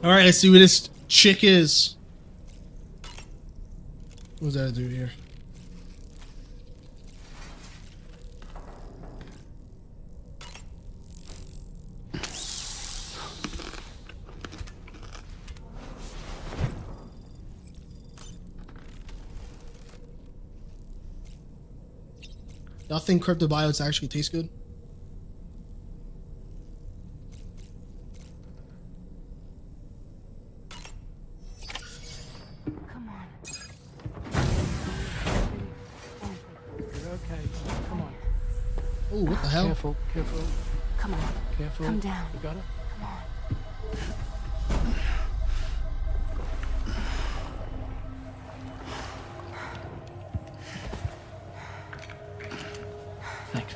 All right, let's see what this chick is. What's that do here? Y'all think cryptobiotes actually taste good? Oh, what the hell? Careful, careful. Come on. Careful. Come down. You got it? Come on. Thanks.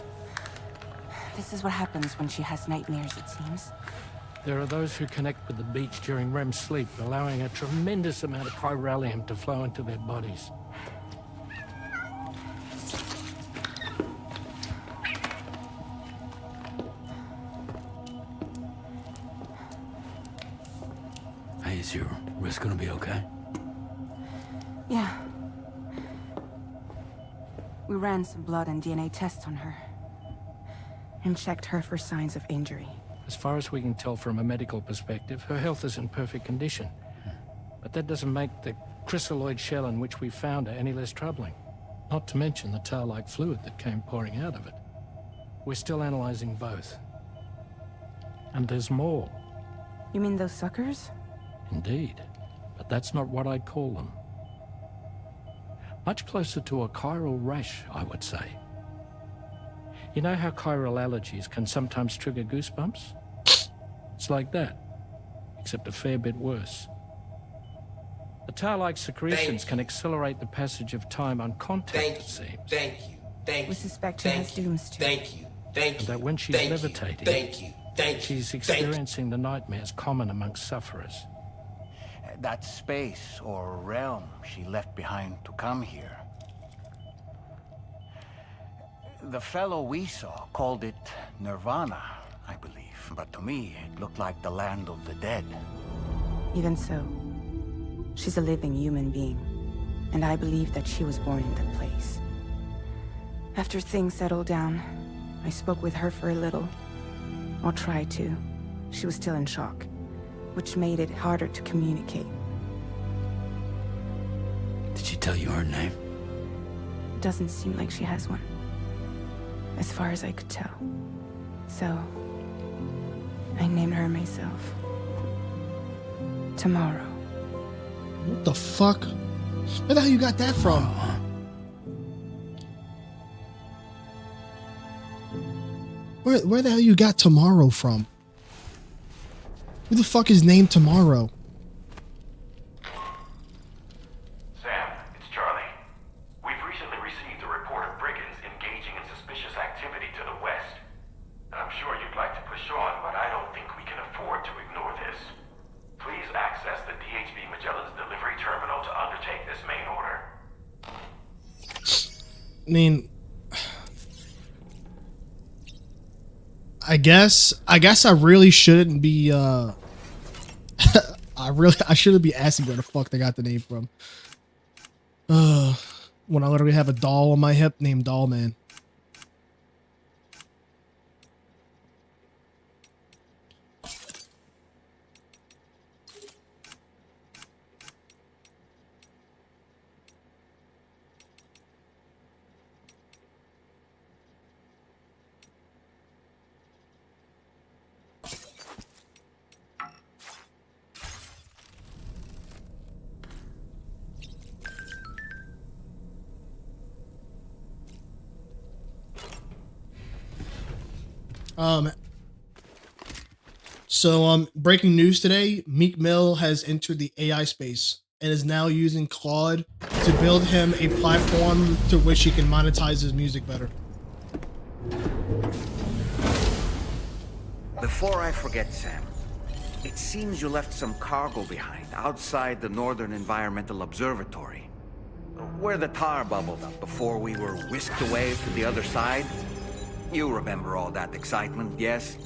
This is what happens when she has nightmares, it seems. There are those who connect with the beach during REM sleep, allowing a tremendous amount of chiralium to flow into their bodies. Hey, is your wrist gonna be okay? Yeah. We ran some blood and DNA tests on her. And checked her for signs of injury. As far as we can tell from a medical perspective, her health is in perfect condition. But that doesn't make the crystalloid shell in which we found her any less troubling. Not to mention the tar-like fluid that came pouring out of it. We're still analyzing both. And there's more. You mean those suckers? Indeed. But that's not what I'd call them. Much closer to a chiral rash, I would say. You know how chiral allergies can sometimes trigger goosebumps? It's like that, except a fair bit worse. The tar-like secretions can accelerate the passage of time on contact, it seems. Thank you. We suspect she has dooms too. Thank you. And that when she's levitating, she's experiencing the nightmares common amongst sufferers. That space or realm she left behind to come here. The fellow we saw called it Nirvana, I believe. But to me, it looked like the land of the dead. Even so, she's a living human being. And I believe that she was born in that place. After things settled down, I spoke with her for a little. Or tried to. She was still in shock, which made it harder to communicate. Did she tell you her name? It doesn't seem like she has one. As far as I could tell. So, I named her myself. Tomorrow. What the fuck? Where the hell you got that from? Where the hell you got Tomorrow from? Who the fuck is named Tomorrow? Sam, it's Charlie. We've recently received a report of brigands engaging in suspicious activity to the west. I'm sure you'd like to push on, but I don't think we can afford to ignore this. Please access the DHB Magellan's delivery terminal to undertake this main order. I mean, I guess I really shouldn't be I shouldn't be asking where the fuck they got the name from. When I literally have a doll on my hip named Doll Man. Breaking news today, Meek Mill has entered the AI space and is now using Claude to build him a platform to which he can monetize his music better. Before I forget, Sam, it seems you left some cargo behind outside the Northern Environmental Observatory, where the tar bubbled up before we were whisked away to the other side. You remember all that excitement, yes?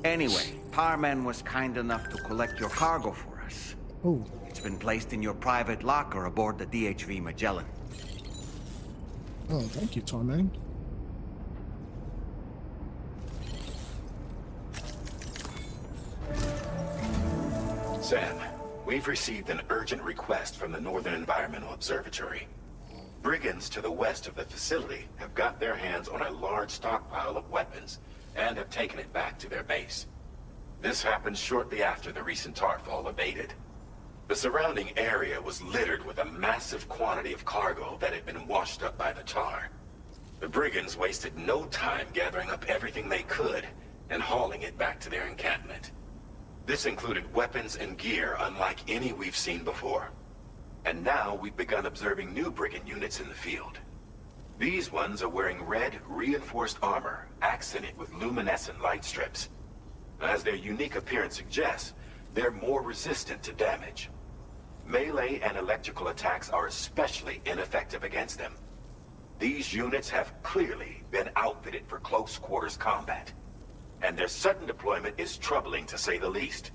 Anyway, Tarman was kind enough to collect your cargo for us. Oh. It's been placed in your private locker aboard the DHV Magellan. Oh, thank you, Tarman. Sam, we've received an urgent request from the Northern Environmental Observatory. Brigands to the west of the facility have got their hands on a large stockpile of weapons and have taken it back to their base. This happened shortly after the recent tarfall abated. The surrounding area was littered with a massive quantity of cargo that had been washed up by the tar. The brigands wasted no time gathering up everything they could and hauling it back to their encampment. This included weapons and gear unlike any we've seen before. And now we've begun observing new brigand units in the field. These ones are wearing red, reinforced armor, accented with luminescent light strips. As their unique appearance suggests, they're more resistant to damage. Melee and electrical attacks are especially ineffective against them. These units have clearly been outfitted for close quarters combat, and their sudden deployment is troubling to say the least.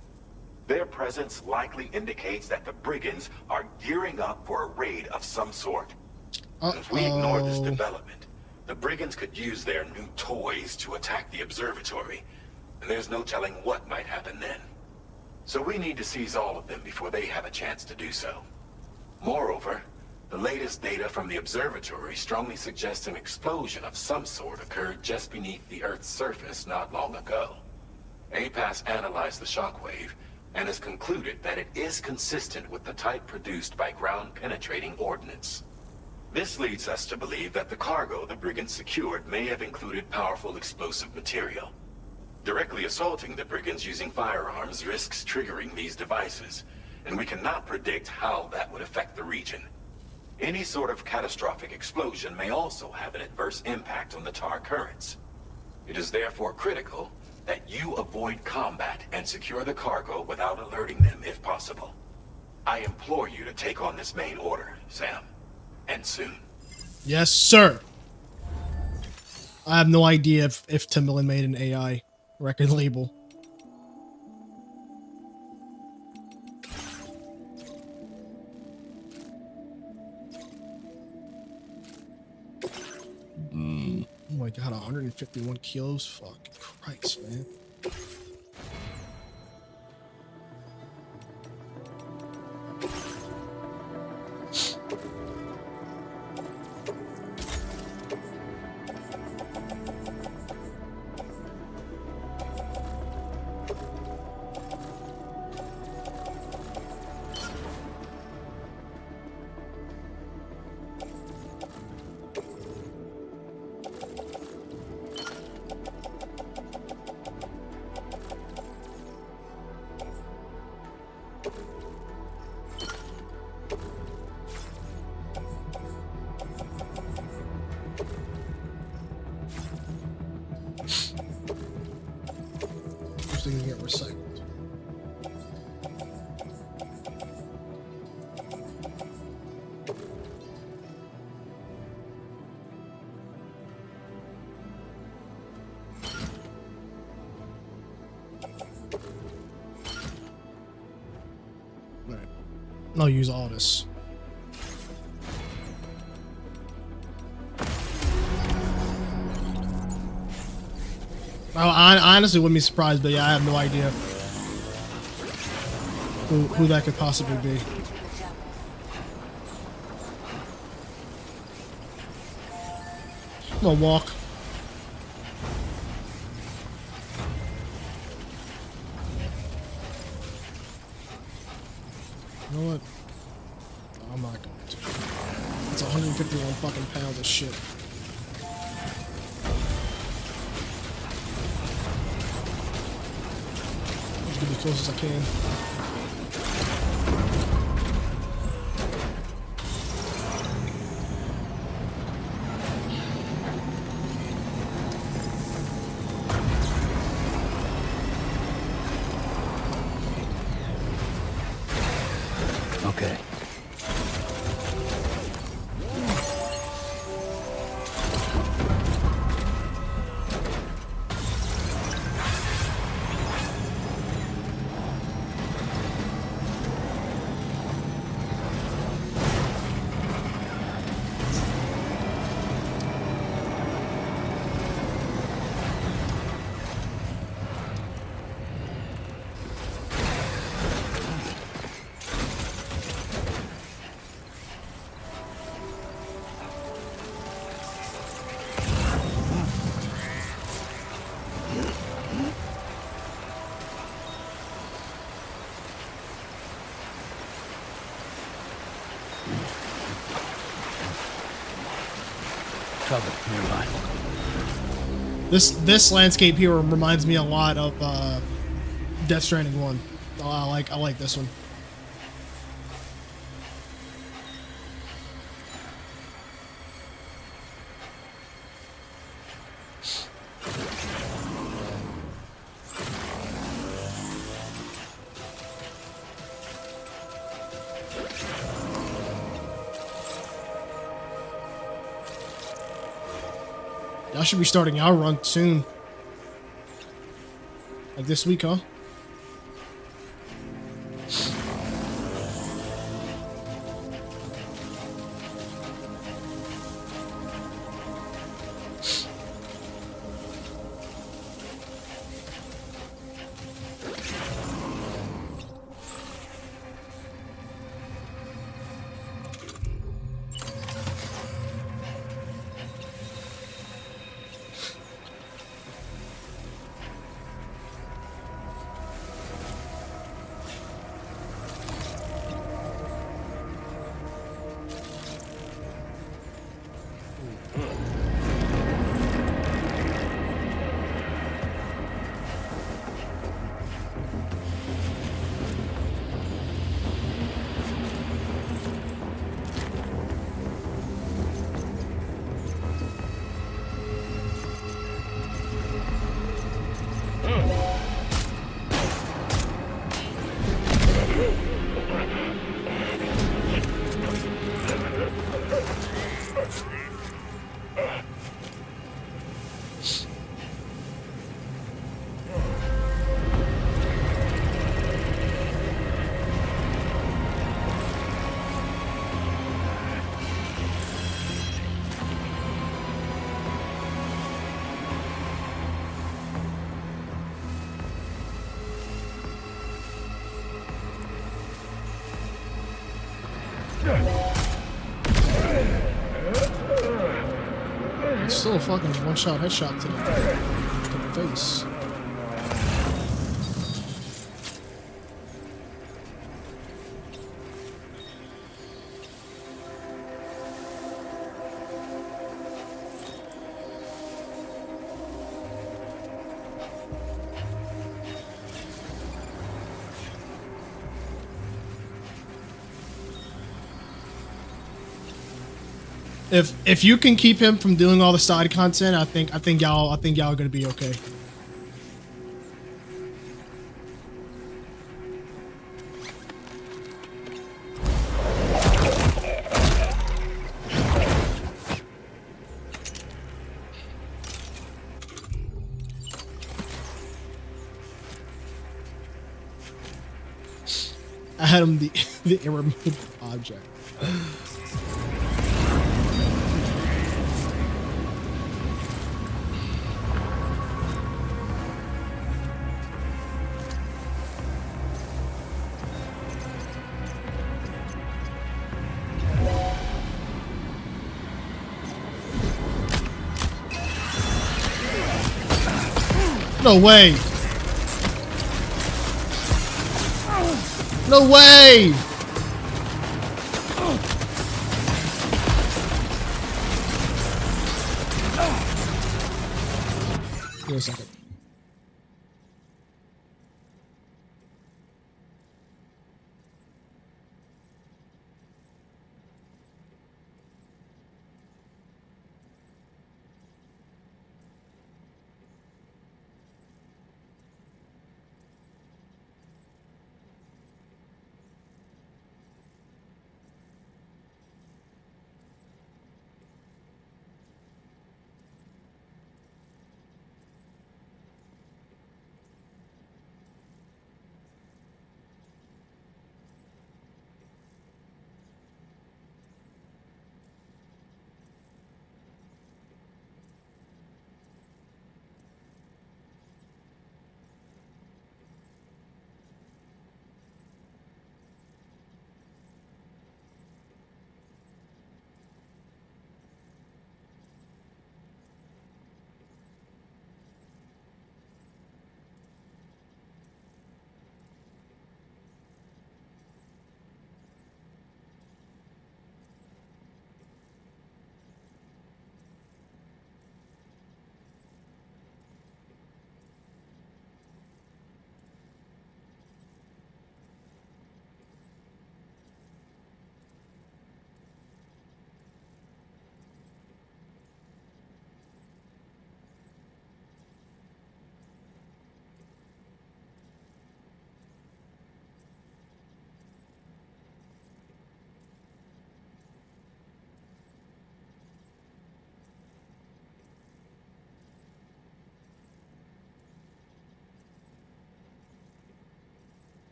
Their presence likely indicates that the brigands are gearing up for a raid of some sort. If we ignore this development, the brigands could use their new toys to attack the observatory, and there's no telling what might happen then. So we need to seize all of them before they have a chance to do so. Moreover, the latest data from the observatory strongly suggests an explosion of some sort occurred just beneath the Earth's surface not long ago. APAS analyzed the shockwave and has concluded that it is consistent with the type produced by ground-penetrating ordnance. This leads us to believe that the cargo the brigands secured may have included powerful explosive material. Directly assaulting the brigands using firearms risks triggering these devices, and we cannot predict how that would affect the region. Any sort of catastrophic explosion may also have an adverse impact on the tar currents. It is therefore critical that you avoid combat and secure the cargo without alerting them if possible. I implore you to take on this main order, Sam, and soon. Yes, sir. I have no idea if Timbaland made an AI record label. Oh my god, 151 kilos? Fuck Christ, man. Things get recycled. All right. I'll use all this. I honestly wouldn't be surprised, but yeah, I have no idea who that could possibly be. I'm gonna walk. You know what? I'm not going to. It's 151 fucking pounds of shit. Get as close as I can. Okay. Trouble nearby. This landscape here reminds me a lot of Death Stranding 1. Oh, I like this one. Y'all should be starting our run soon. Like this week, huh? It's still a fucking one-shot headshot to the face. If you can keep him from doing all the side content, I think y'all gonna be okay. I had him the irremovable object. No way! No way! Give me a second.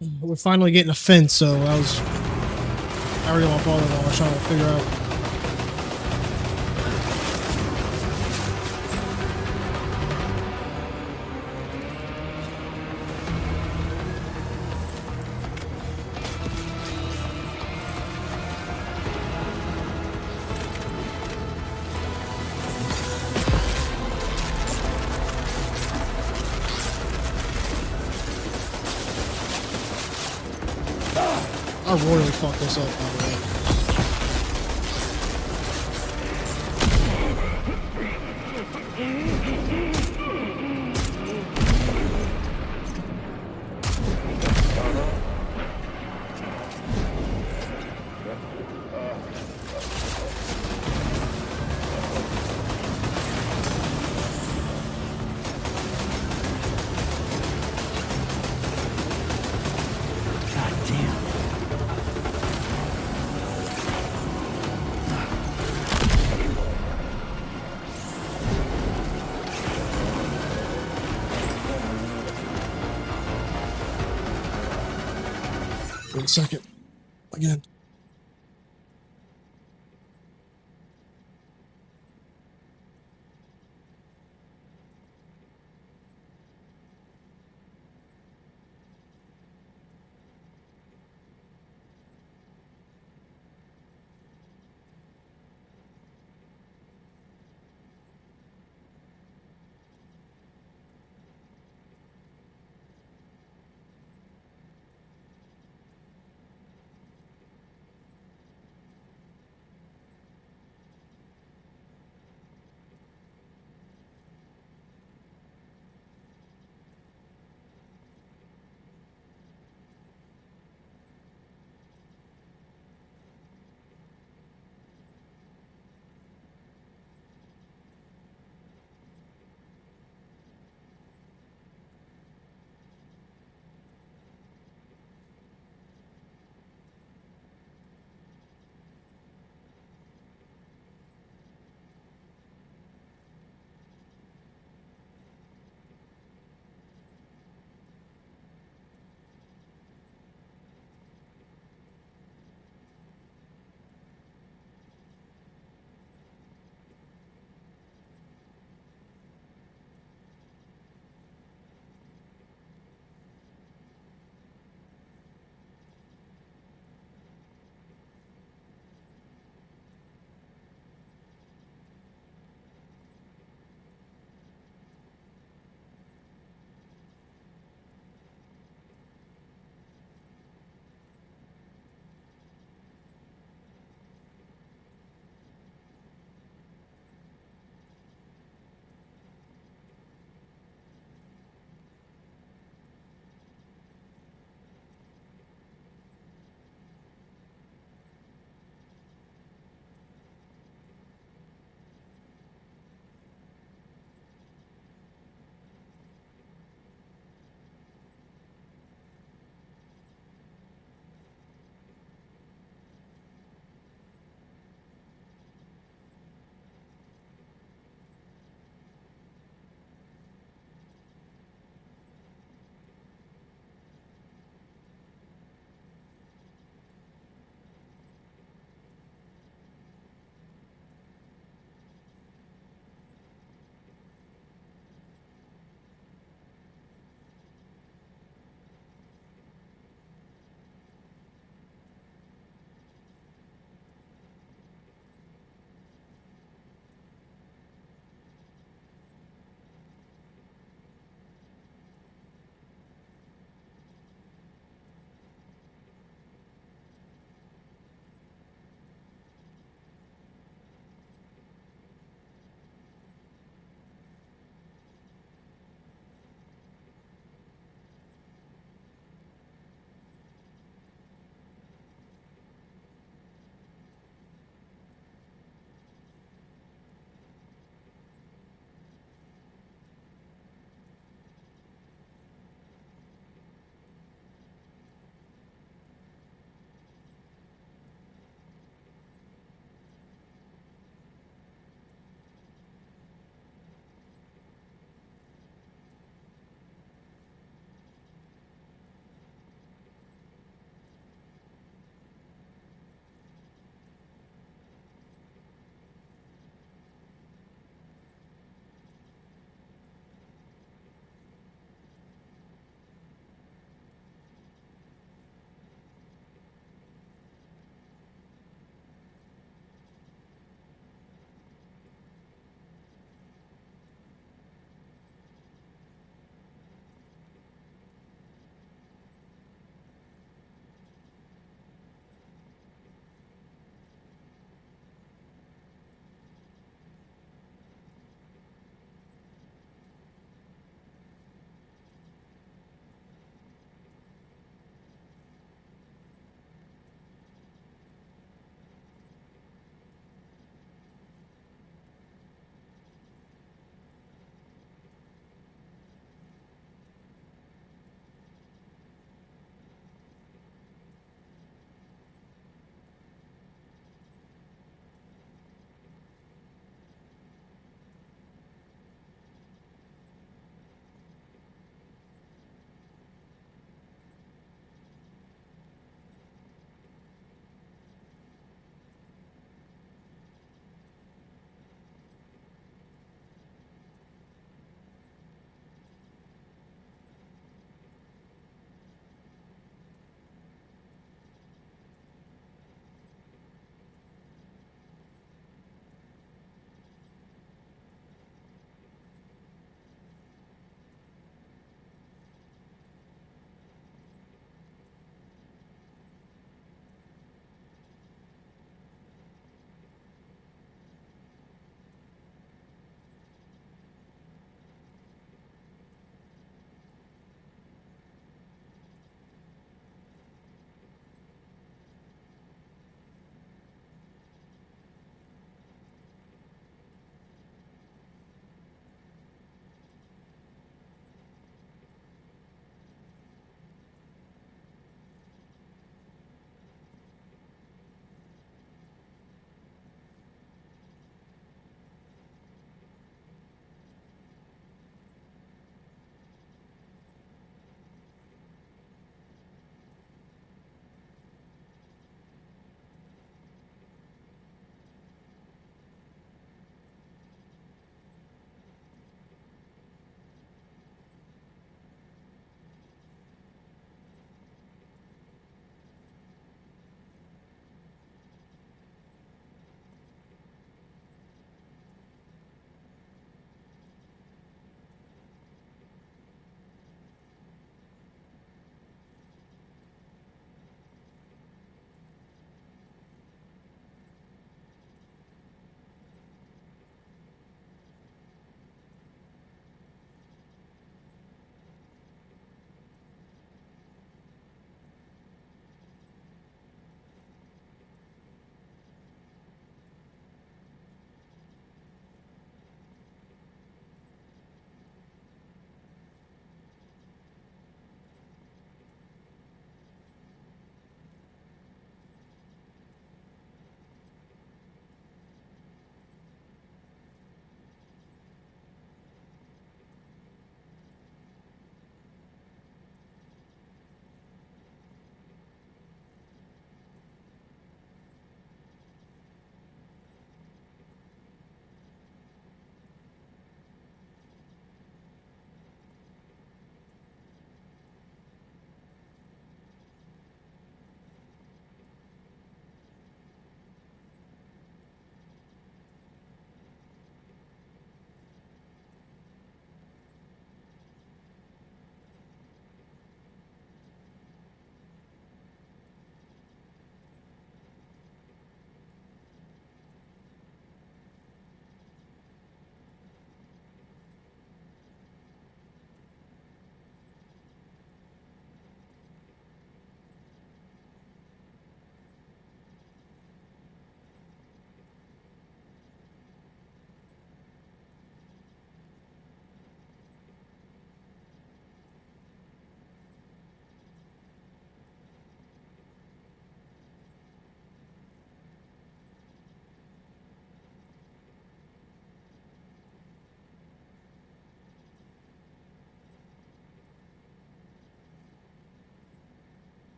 We're finally getting a fence, so I already on all of them. I was trying to figure out. I royally fucked this up, by the way. God damn. Wait a second. Again.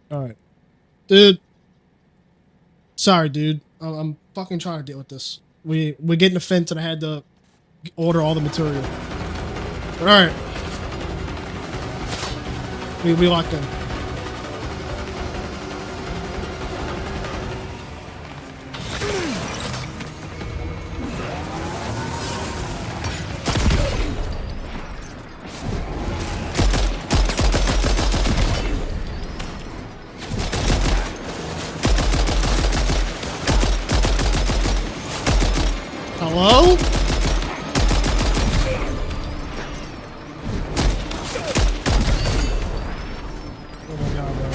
All right, dude. Sorry, dude. I'm fucking trying to deal with this. We're getting a fence, and I had to order all the material. All right, we locked in. Hello? Oh my god, bro.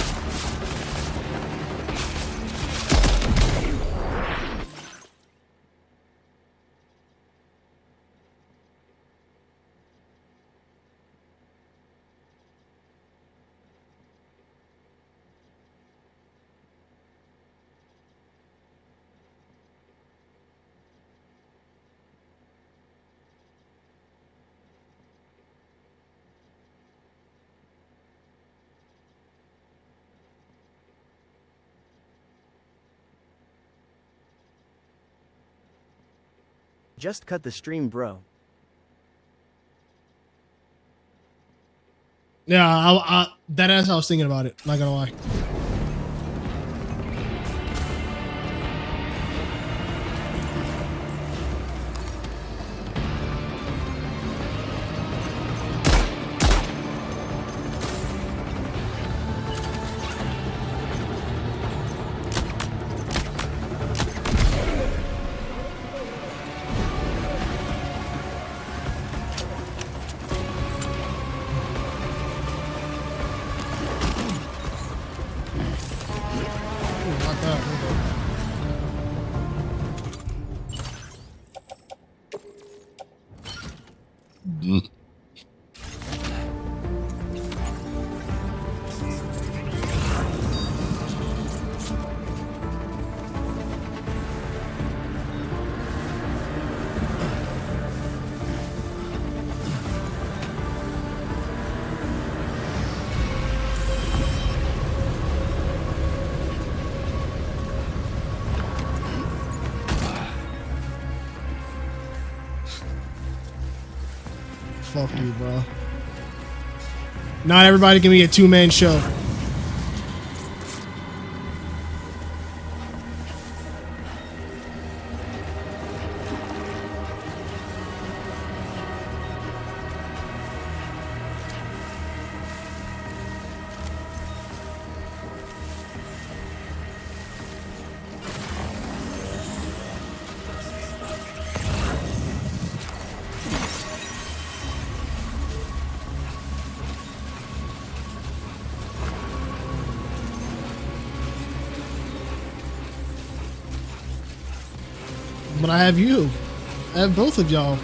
Just cut the stream, bro. Yeah, that is how I was thinking about it. Not gonna lie. Ooh, not that. Hold on. Fuck you, bro. Not everybody can be a two-man show. But I have you. I have both of y'all.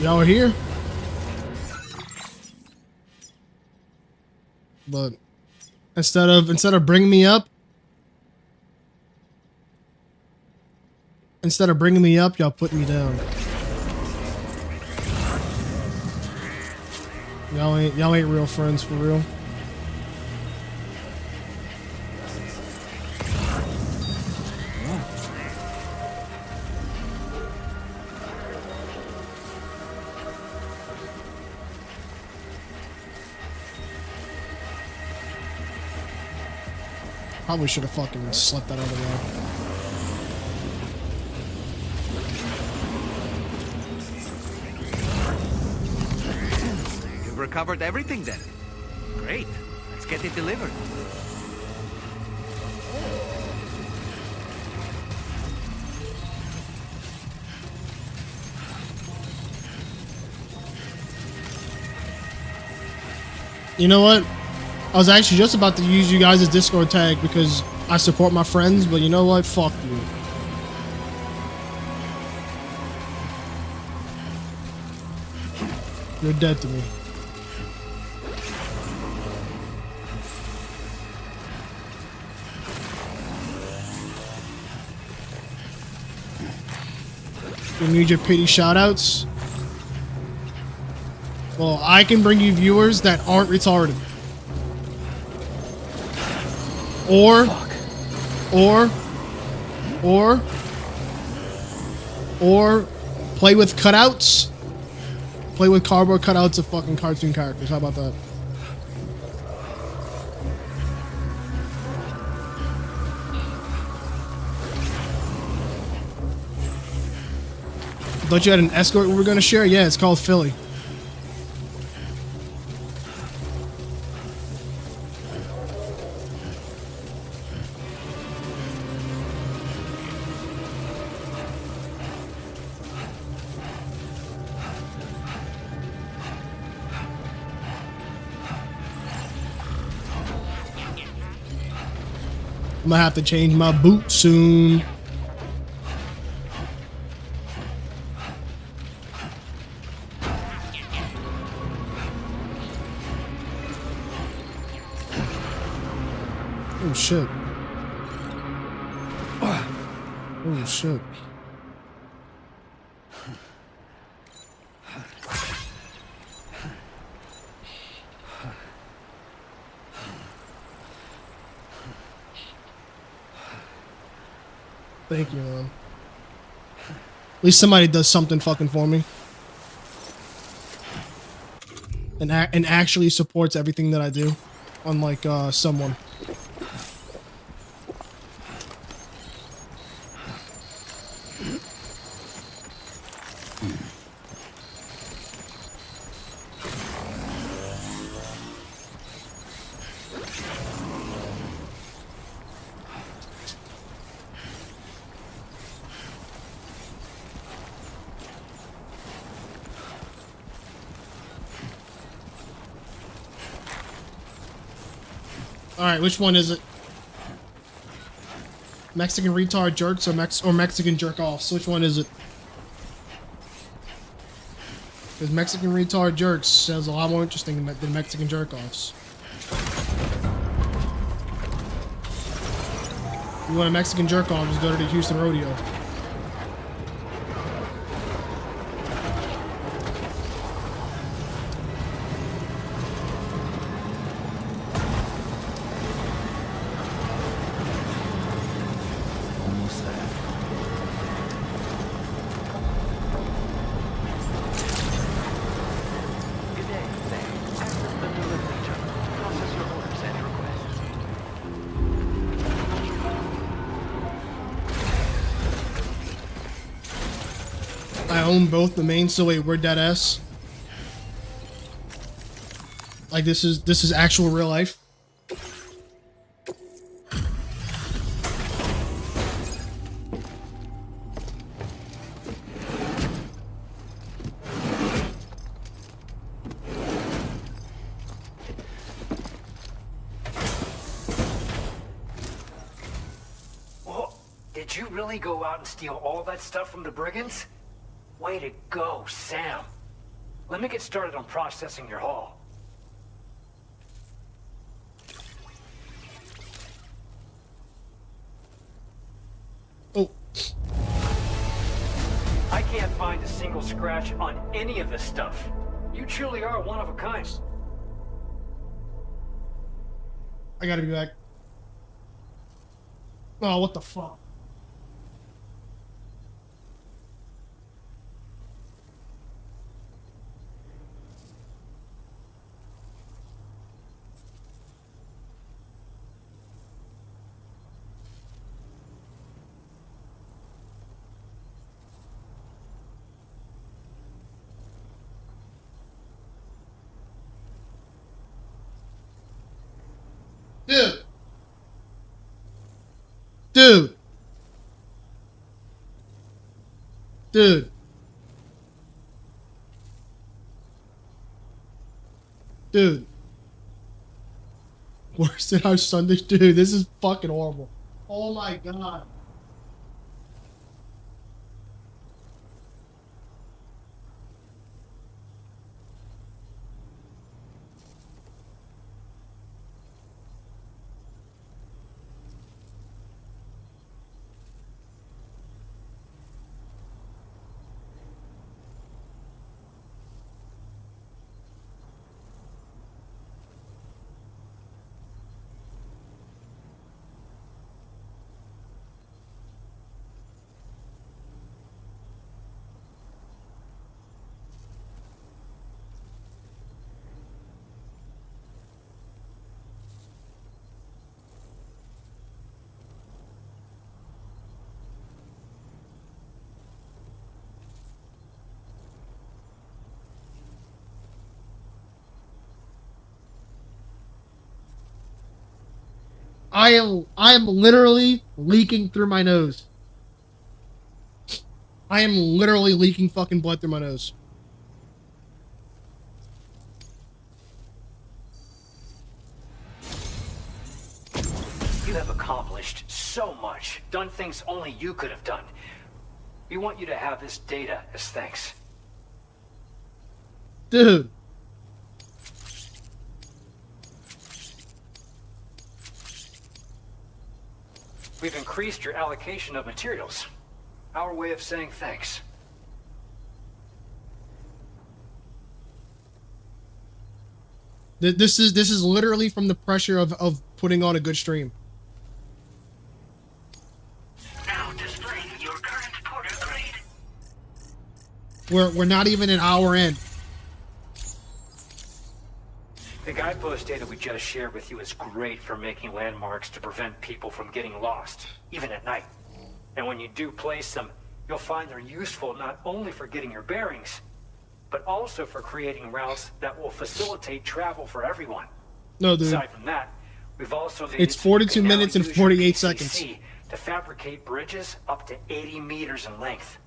Y'all are here. But instead of bringing me up, y'all put me down. Y'all ain't real friends for real. Probably should have fucking slept that out of there. You've recovered everything then. Great. Let's get it delivered. You know what? I was actually just about to use you guys' Discord tag because I support my friends, but you know what? Fuck you. You're dead to me. You need your pity shoutouts? Well, I can bring you viewers that aren't retarded. Or play with cutouts. Play with cardboard cutouts of fucking cartoon characters. How about that? Thought you had an escort we were gonna share? Yeah, it's called Philly. I'm gonna have to change my boot soon. Oh shit. Oh shit. Thank you, man. At least somebody does something fucking for me. And actually supports everything that I do. Unlike someone. Alright, which one is it? Mexican retard jerks or Mexican jerk offs? Which one is it? Because Mexican retard jerks sounds a lot more interesting than Mexican jerk offs. You want a Mexican jerk off, just go to the Houston Rodeo. Almost there. Good day, Sam. Access the delivery terminal to process your orders and requests. I own both domains, so wait, we're dead ass. Like this is actual real life. Whoa, did you really go out and steal all that stuff from the brigands? Way to go, Sam. Let me get started on processing your haul. Oh, I can't find a single scratch on any of this stuff. You truly are one of a kind. I gotta be back. Oh, what the fuck? Dude. Dude. Dude. Dude. Worse than our Sunday. Dude, this is fucking horrible. Oh my god. I am literally leaking through my nose. I am literally leaking fucking blood through my nose. You have accomplished so much, done things only you could have done. We want you to have this data as thanks. Dude. We've increased your allocation of materials. Our way of saying thanks. This is literally from the pressure of putting on a good stream. Now displaying your current porter grade. We're not even an hour in. The guidepost data we just shared with you is great for making landmarks to prevent people from getting lost, even at night. And when you do place them, you'll find they're useful not only for getting your bearings, but also for creating routes that will facilitate travel for everyone. No, dude. Aside from that, we've also made It's it so you 42 can now minutes and use your 48 PCC seconds. to fabricate bridges up to 80 meters in length.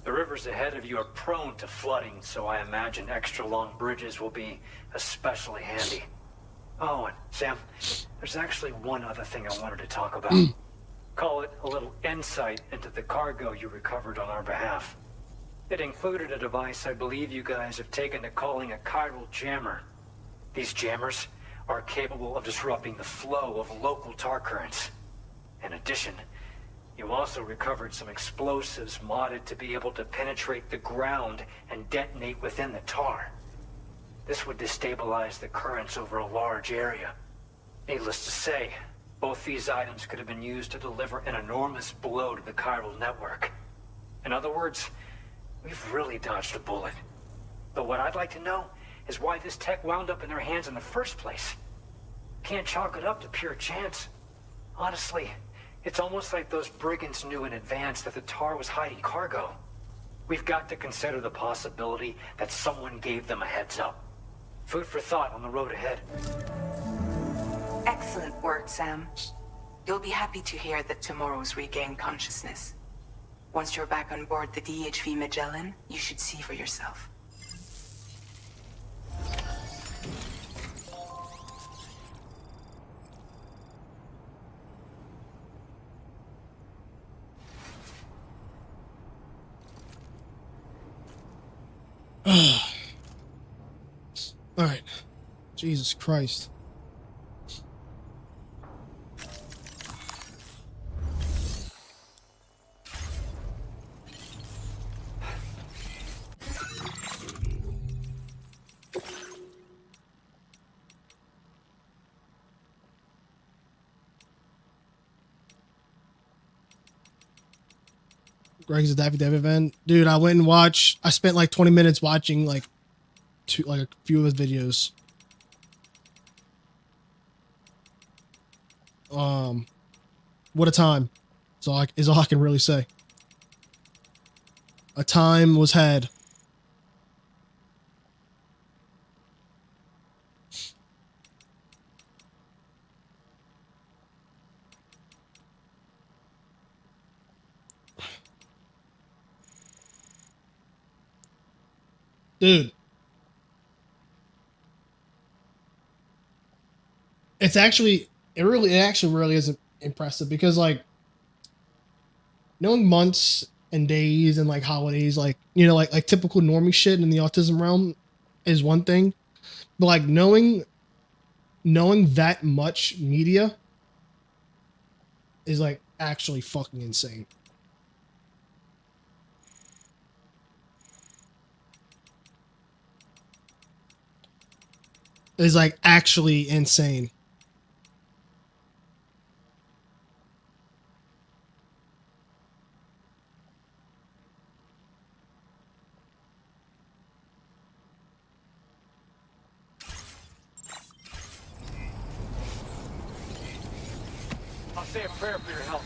The rivers ahead of you are prone to flooding, so I imagine extra long bridges will be especially handy. Oh, and Sam, there's actually one other thing I wanted to talk about. Call it a little insight into the cargo you recovered on our behalf. It included a device I believe you guys have taken to calling a chiral jammer. These jammers are capable of disrupting the flow of local tar currents. In addition, you also recovered some explosives modded to be able to penetrate the ground and detonate within the tar. This would destabilize the currents over a large area. Needless to say, both these items could have been used to deliver an enormous blow to the chiral network. In other words, we've really dodged a bullet. But what I'd like to know is why this tech wound up in their hands in the first place. Can't chalk it up to pure chance. Honestly, it's almost like those brigands knew in advance that the tar was hiding cargo. We've got to consider the possibility that someone gave them a heads up. Food for thought on the road ahead. Excellent work, Sam. You'll be happy to hear that tomorrow's regained consciousness. Once you're back on board the DHV Magellan, you should see for yourself. All right. Jesus Christ. Greg's Daffy Dev event. Dude, I went and watched. I spent like 20 minutes watching like a few of his videos. What a time. Is all I can really say. A time was had. Dude. It actually really is impressive because like knowing months and days and like holidays, like, you know, like typical normie shit in the autism realm is one thing, but like knowing that much media is like actually fucking insane. Is like actually insane. I'll say a prayer for your health.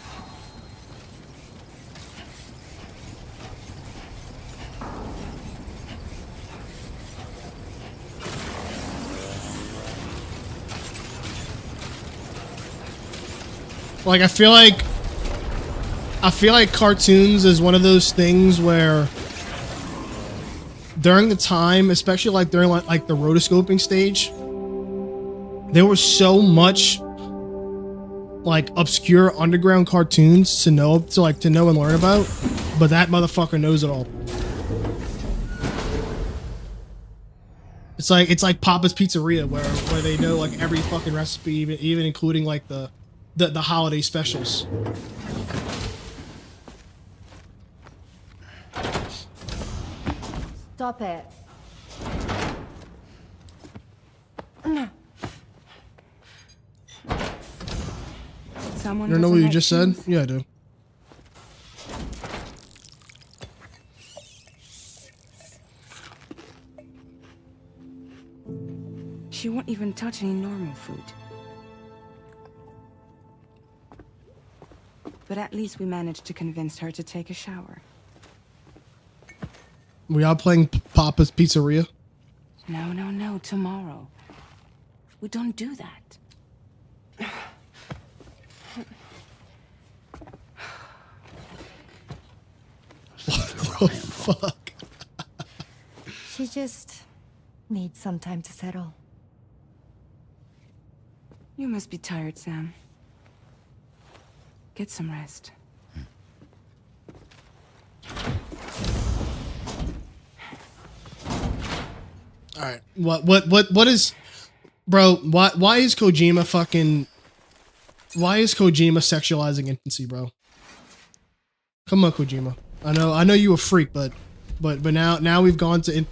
Like I feel like cartoons is one of those things where during the time, especially like during like the rotoscoping stage, there was so much like obscure underground cartoons to know and learn about, but that motherfucker knows it all. It's like Papa's Pizzeria where they know like every fucking recipe, even including like the holiday specials. Stop it. Someone You don't know what doesn't you like just said? shoes? Yeah, I do. She won't even touch any normal food. But at least we managed to convince her to take a shower. We are playing Papa's Pizzeria. No, tomorrow. We don't do that. What the fuck? She just needs some time to settle. You must be tired, Sam. Get some rest. All right. What is, bro? Why is Kojima sexualizing infancy, bro? Come on, Kojima. I know you a freak, but now we've gone to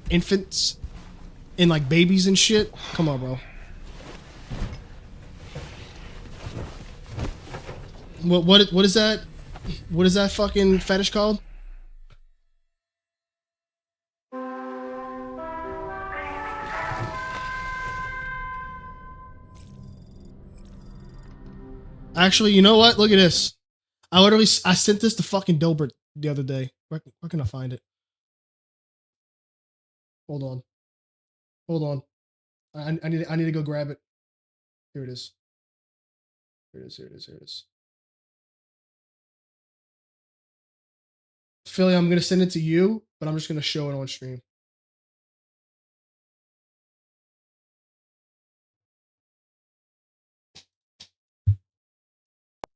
infants and like babies and shit. Come on, bro. What is that? What is that fucking fetish called? Actually, you know what? Look at this. I sent this to fucking Dilbert the other day. Where can I find it? Hold on. I need to go grab it. Here it is. Here it is. Philly, I'm gonna send it to you, but I'm just gonna show it on stream.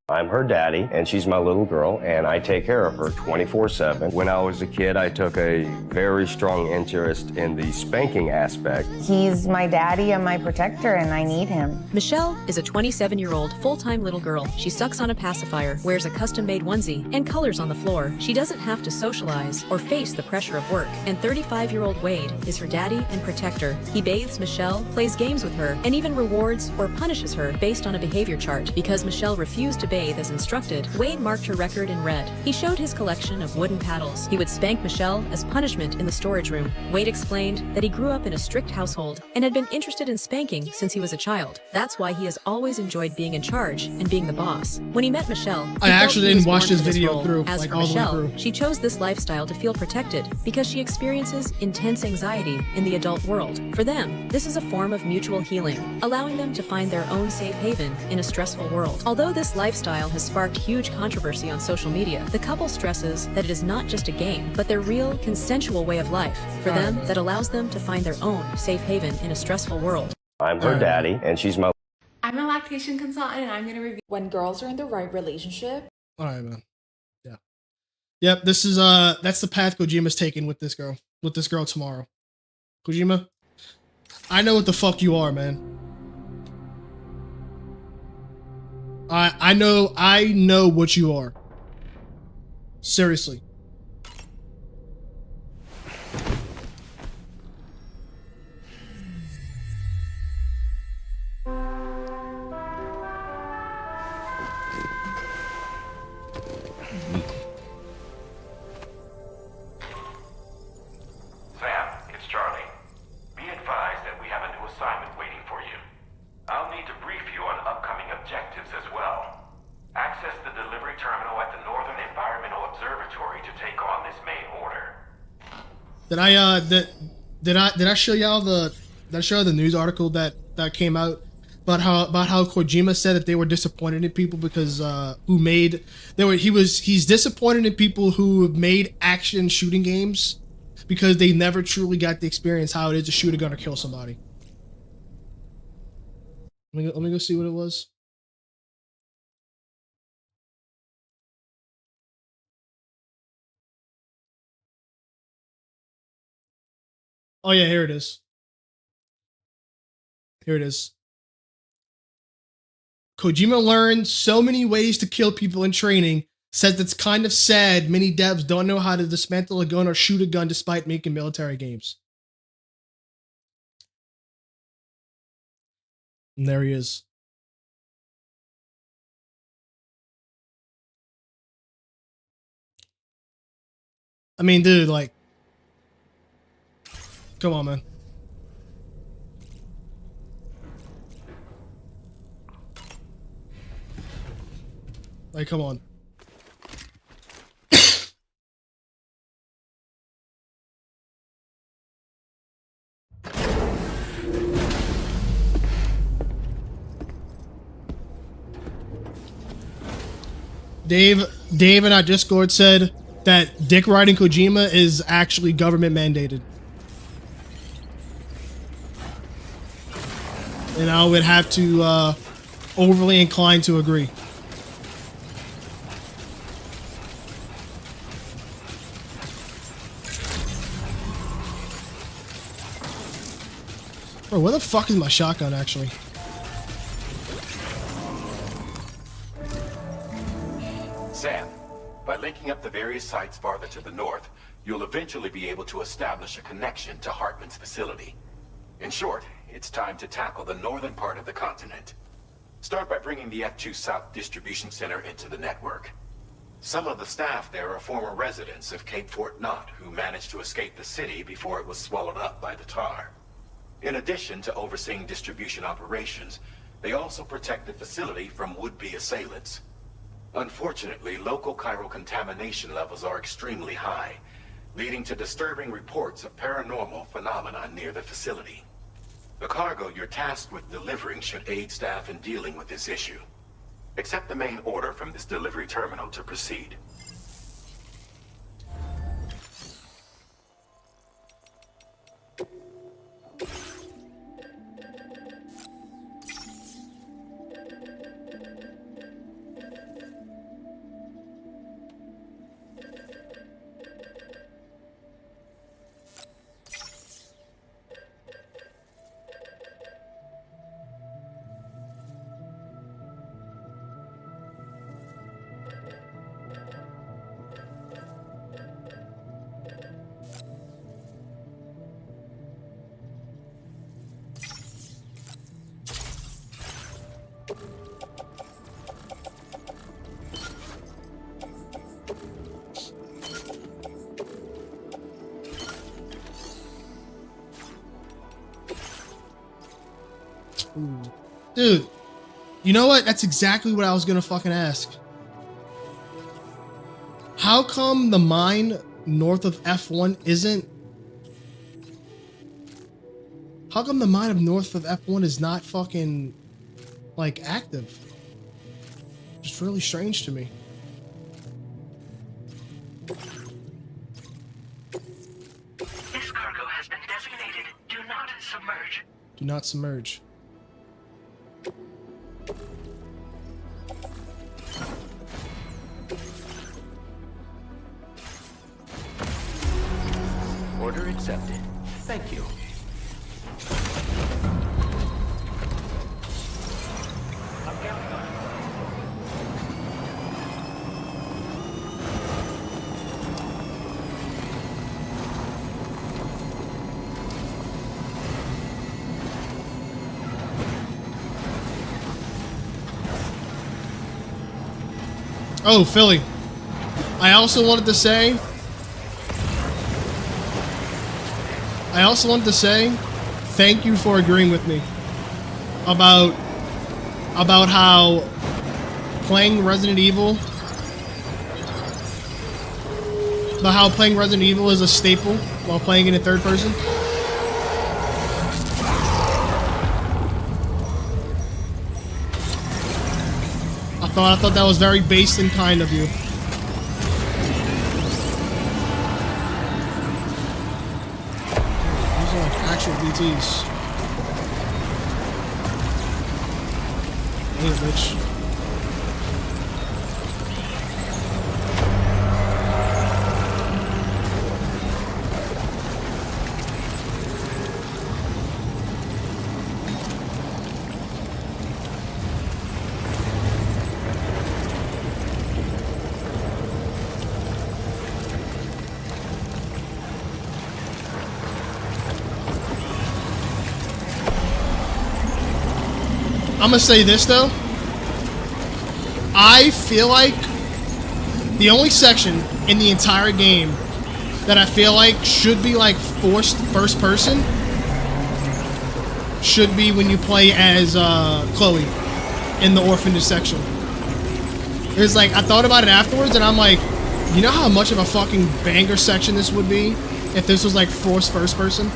I'm her daddy, and she's my little girl, and I take care of her 24/7. When I was a kid, I took a very strong interest in the spanking aspect. He's my daddy and my protector, and I need him. Michelle is a 27-year-old full-time little girl. She sucks on a pacifier, wears a custom-made onesie, and colors on the floor. She doesn't have to socialize or face the pressure of work. And 35-year-old Wade is her daddy and protector. He bathes Michelle, plays games with her, and even rewards or punishes her based on a behavior chart. Because Michelle refused to bathe as instructed, Wade marked her record in red. He showed his collection of wooden paddles. He would spank Michelle as punishment in the storage room. Wade explained that he grew up in a strict household and had been interested in spanking since he was a child. That's why he has always enjoyed being in charge and being the boss. When he met Michelle, I actually didn't watch this video through. As like, for all the way Michelle, through. she chose this lifestyle to feel protected because she experiences intense anxiety in the adult world. For them, this is a form of mutual healing, allowing them to find their own safe haven in a stressful world. Although this lifestyle has sparked huge controversy on social media, the couple stresses that it is not just a game, but their real, consensual way of life for them that allows them to find their own safe haven in a stressful world. I'm her daddy, and she's my... I'm a lactation consultant, and I'm going to review when girls are in the right relationship. All right, man. Yeah. Yep. This is that's the path Kojima's taking with this girl. With this girl tomorrow. Kojima, I know what the fuck you are, man. I know what you are. Seriously. Sam, it's Charlie. Be advised that we have a new assignment waiting for you. I'll need to brief you on upcoming objectives as well. Access the delivery terminal at the Northern Environmental Observatory to take on this main order. Did I show y'all the news article that came out about how Kojima said that they were disappointed in people because he's disappointed in people who have made action shooting games because they never truly got the experience how it is to shoot a gun or kill somebody. Let me go see what it was. Oh yeah, here it is. Here it is. Kojima learned so many ways to kill people in training, says it's kind of sad many devs don't know how to dismantle a gun or shoot a gun despite making military games. And there he is. I mean, dude, like, come on, man. Like, come on. Dave in our Discord said that dick riding Kojima is actually government mandated. And I would have to overly inclined to agree. Bro, where the fuck is my shotgun actually? Sam, by linking up the various sites farther to the north, you'll eventually be able to establish a connection to Hartman's facility. In short, it's time to tackle the northern part of the continent. Start by bringing the F2 South Distribution Center into the network. Some of the staff there are former residents of Cape Fort Knott who managed to escape the city before it was swallowed up by the tar. In addition to overseeing distribution operations, they also protect the facility from would-be assailants. Unfortunately, local chiral contamination levels are extremely high, leading to disturbing reports of paranormal phenomena near the facility. The cargo you're tasked with delivering should aid staff in dealing with this issue. Accept the main order from this delivery terminal to proceed. Dude, you know what? That's exactly what I was gonna fucking ask. How come the mine north of F1 isn't... How come the mine of north of F1 is not fucking, like, active? It's really strange to me. This cargo has been designated Do Not Submerge. Do not submerge. Order accepted. Thank you. I'm counting on you. Oh, Philly. I also wanted to say, thank you for agreeing with me about how playing Resident Evil is a staple while playing it in third person. thought that was very based and kind of you. These are like actual BTs. Hey, bitch. I'm gonna say this though. I feel like the only section in the entire game that I feel like should be like forced first person should be when you play as Chloe in the orphanage section. It's like I thought about it afterwards and I'm like, you know how much of a fucking banger section this would be if this was like forced first person?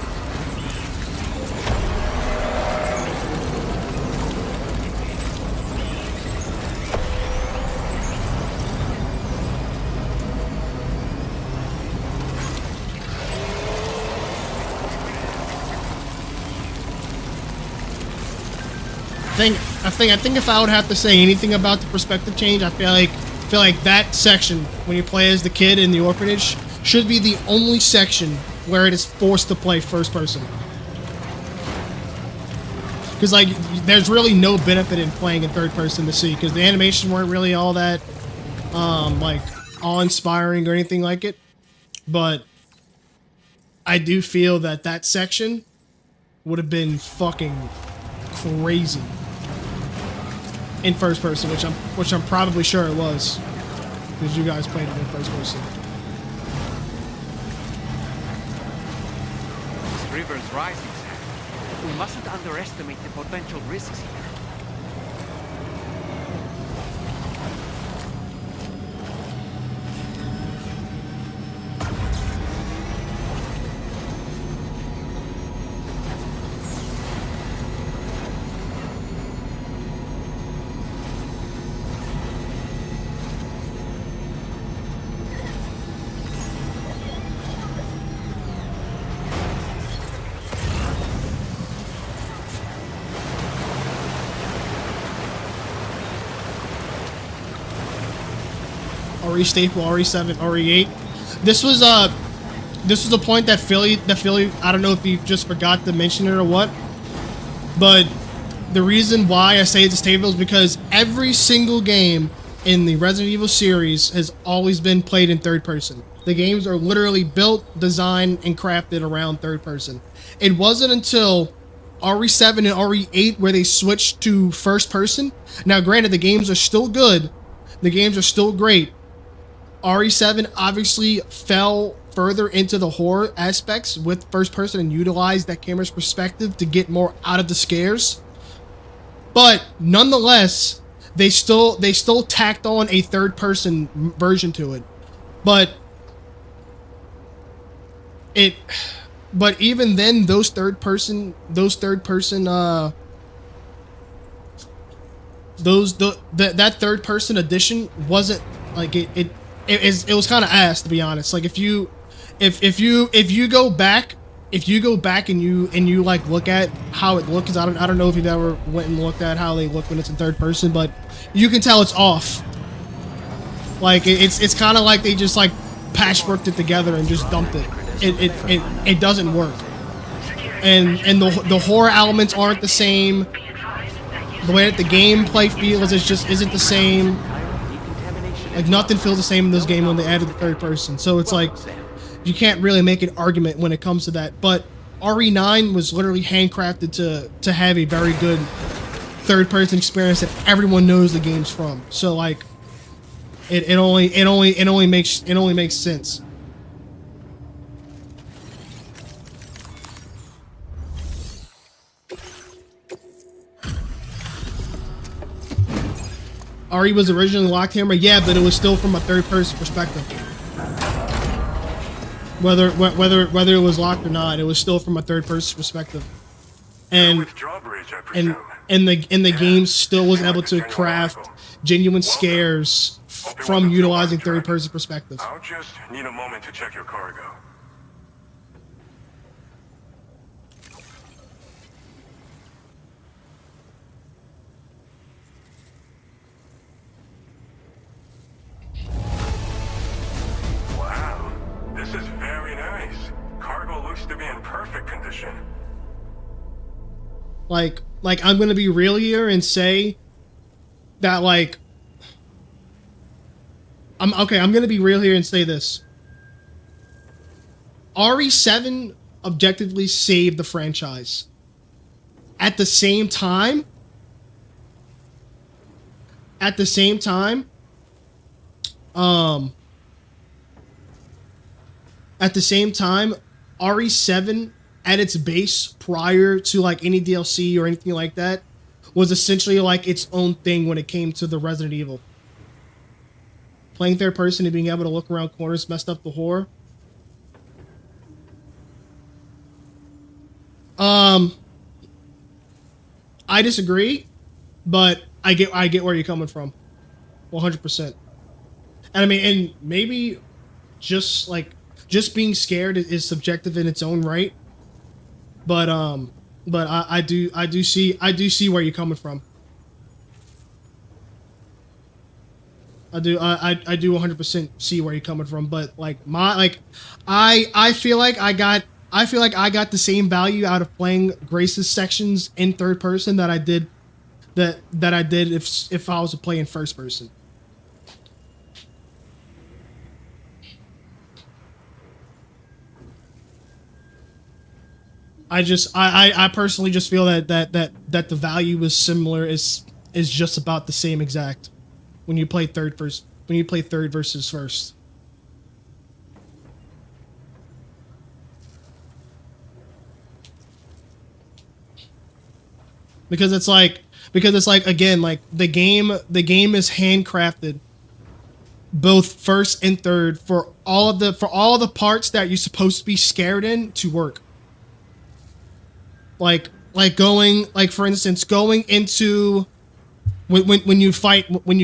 I think if I would have to say anything about the perspective change, I feel like that section when you play as the kid in the orphanage should be the only section where it is forced to play first person. Because like there's really no benefit in playing in third person to see, because the animations weren't really all that like awe-inspiring or anything like it. But I do feel that that section would have been fucking crazy in first person, which I'm probably sure it was, because you guys played it in first person. This river's rising, Sam. We mustn't underestimate the potential risks here. RE staple, RE7, RE8. This was a point that Philly, I don't know if you just forgot to mention it or what, but the reason why I say it's a staple is because every single game in the Resident Evil series has always been played in third person. The games are literally built, designed, and crafted around third person. It wasn't until RE7 and RE8 where they switched to first person. Now granted, the games are still good, the games are still great. RE7 obviously fell further into the horror aspects with first person and utilized that camera's perspective to get more out of the scares. But nonetheless, they still tacked on a third person version to it. But even then, that third person edition wasn't like it was kind of ass, to be honest. Like if you go back and you like look at how it looks, I don't know if you've ever went and looked at how they look when it's in third person, but you can tell it's off. Like it's kind of like they just like patchworked it together and just dumped it. It doesn't work. And the horror elements aren't the same. The way that the gameplay feels isn't the same. Like nothing feels the same in this game when they added the third person. So it's like you can't really make an argument when it comes to that. But RE9 was literally handcrafted to have a very good third person experience that everyone knows the game's from. So like it only makes sense. RE was originally locked camera, yeah, but it was still from a third-person perspective. Whether it was locked or not, it was still from a third-person perspective. And the game still was able to craft genuine scares from utilizing third-person perspective. I'll just need a moment to check your cargo. Wow, this is very nice. Cargo looks to be in perfect condition. Like I'm gonna be real here and say that like I'm gonna be real here and say this. RE7 objectively saved the franchise. At the same time, RE7 at its base, prior to like any DLC or anything like that, was essentially like its own thing when it came to the Resident Evil. Playing third person and being able to look around corners messed up the horror. I disagree, but I get where you're coming from, 100%. And I mean, and maybe just being scared is subjective in its own right, but I do see where you're coming from. I do 100% see where you're coming from, but like I feel like I got the same value out of playing Grace's sections in third person that I did if I was to play in first person. I personally just feel that the value is similar, is just about the same exact when you play third versus first. Because it's like again, like the game is handcrafted both first and third for all the parts that you're supposed to be scared in to work. Like for instance, going into when you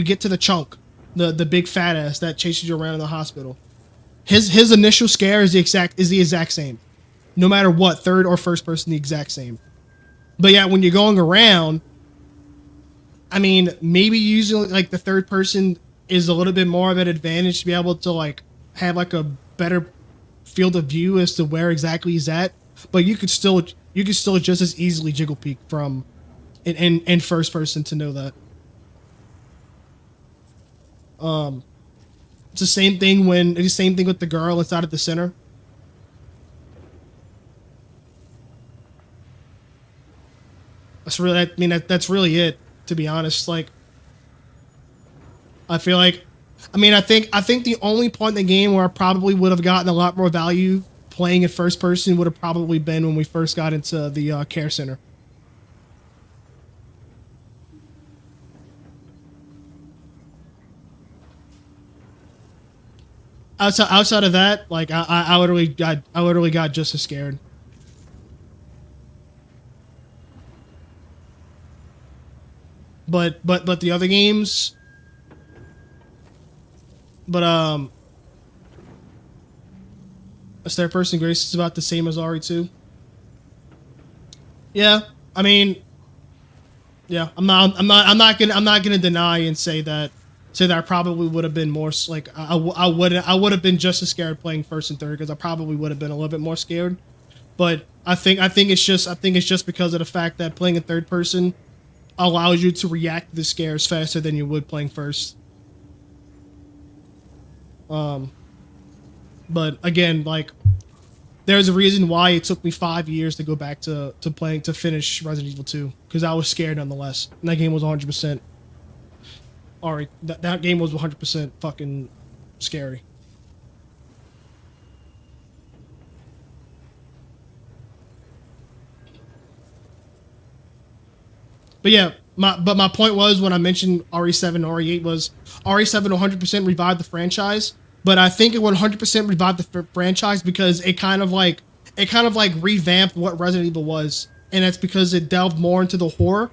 get to the chunk, the big fat ass that chases you around in the hospital, his initial scare is the exact same, no matter what, third or first person, the exact same. But yeah, when you're going around, I mean, maybe using like the third person is a little bit more of an advantage to be able to like have like a better field of view as to where exactly he's at. But you could still just as easily jiggle peek from in first person to know that. It's the same thing with the girl inside of the center. That's really it, to be honest. Like, I feel like, I think the only point in the game where I probably would have gotten a lot more value playing in first person would have probably been when we first got into the care center. Outside of that, like I literally got just as scared. But the other games, a third person Grace is about the same as RE2. Yeah, I mean, yeah, I'm not gonna deny and say that I probably would have been more like I would have been just as scared playing first and third, because I probably would have been a little bit more scared. But I think it's just because of the fact that playing in third person allows you to react to the scares faster than you would playing first. But again, like, there's a reason why it took me 5 years to go back to finish Resident Evil 2, because I was scared nonetheless. And that game was 100%. That game was 100% fucking scary. But yeah, my point was, when I mentioned RE7 and RE8, was RE7 100% revived the franchise, but I think it 100% revived the franchise because it kind of like revamped what Resident Evil was, and that's because it delved more into the horror.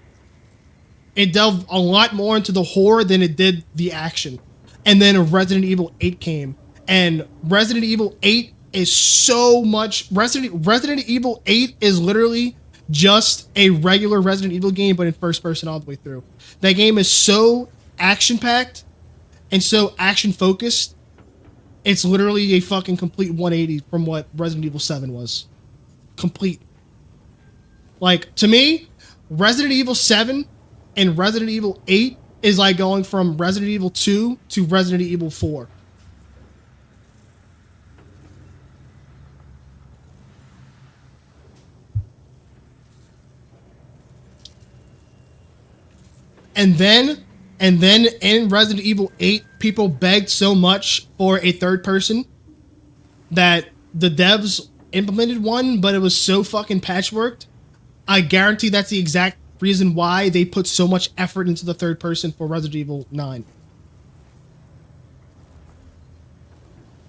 It delved a lot more into the horror than it did the action. And then Resident Evil 8 came, and Resident Evil 8 is so much. Resident Evil 8 is literally just a regular Resident Evil game, but in first person all the way through. That game is so action packed and so action focused. It's literally a fucking complete 180 from what Resident Evil 7 was. Complete. Like, to me, Resident Evil 7 and Resident Evil 8 is like going from Resident Evil 2 to Resident Evil 4. And then in Resident Evil 8, people begged so much for a third person that the devs implemented one, but it was so fucking patchworked. I guarantee that's the exact reason why they put so much effort into the third person for Resident Evil 9.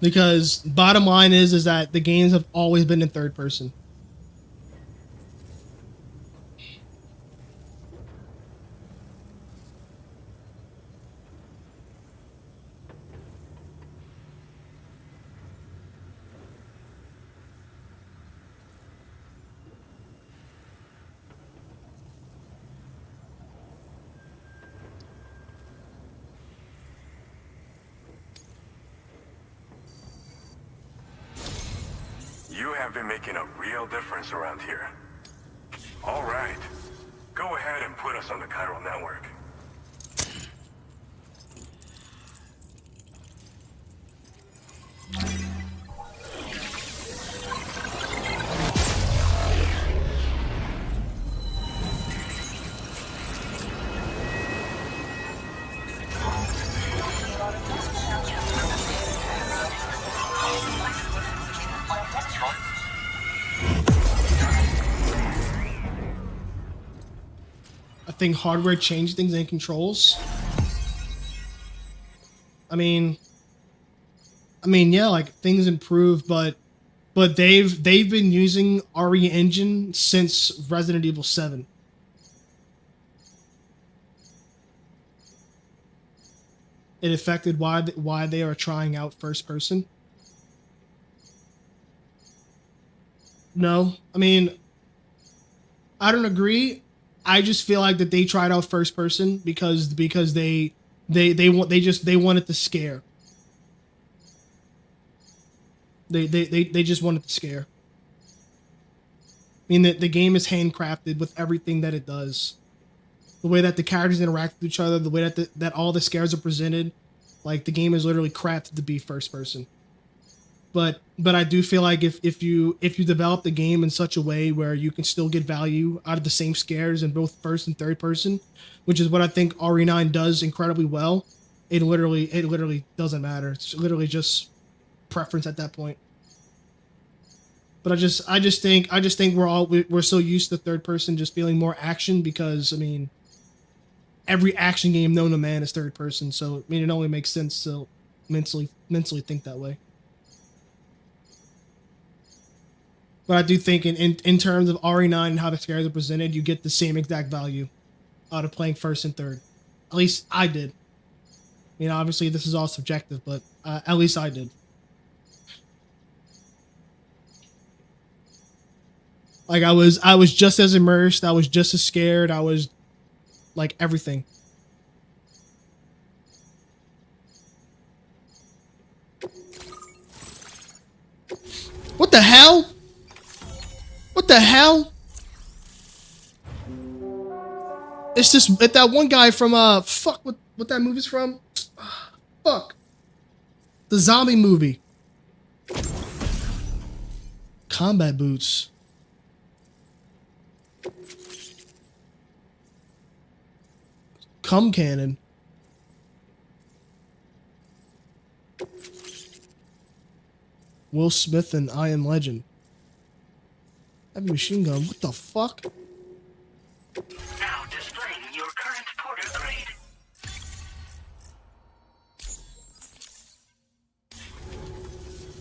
Because bottom line is that the games have always been in third person. You have been making a real difference around here. All right. Go ahead and put us on the chiral network. I think hardware changed things in controls. I mean, yeah, like things improved, but they've been using RE Engine since Resident Evil 7. It affected why they are trying out first person. No, I mean, I don't agree. I just feel like that they tried out first person because they wanted to scare. They just wanted to scare. I mean, the game is handcrafted with everything that it does. The way that the characters interact with each other, the way that all the scares are presented, like the game is literally crafted to be first person. But I do feel like if you develop the game in such a way where you can still get value out of the same scares in both first and third person, which is what I think RE9 does incredibly well, it literally doesn't matter. It's literally just preference at that point. But I just think we're so used to third person just feeling more action because I mean every action game known to man is third person, so I mean it only makes sense to mentally think that way. But I do think in terms of RE9 and how the scares are presented, you get the same exact value out of playing first and third. At least I did. I mean, obviously this is all subjective, but at least I did. Like I was just as immersed. I was just as scared. I was like everything. What the hell? What the hell? It's just that one guy from fuck what that movie's from? Fuck. The zombie movie. Combat boots. Cum cannon. Will Smith and I Am Legend. Heavy machine gun. What the fuck? Now displaying your current porter grade.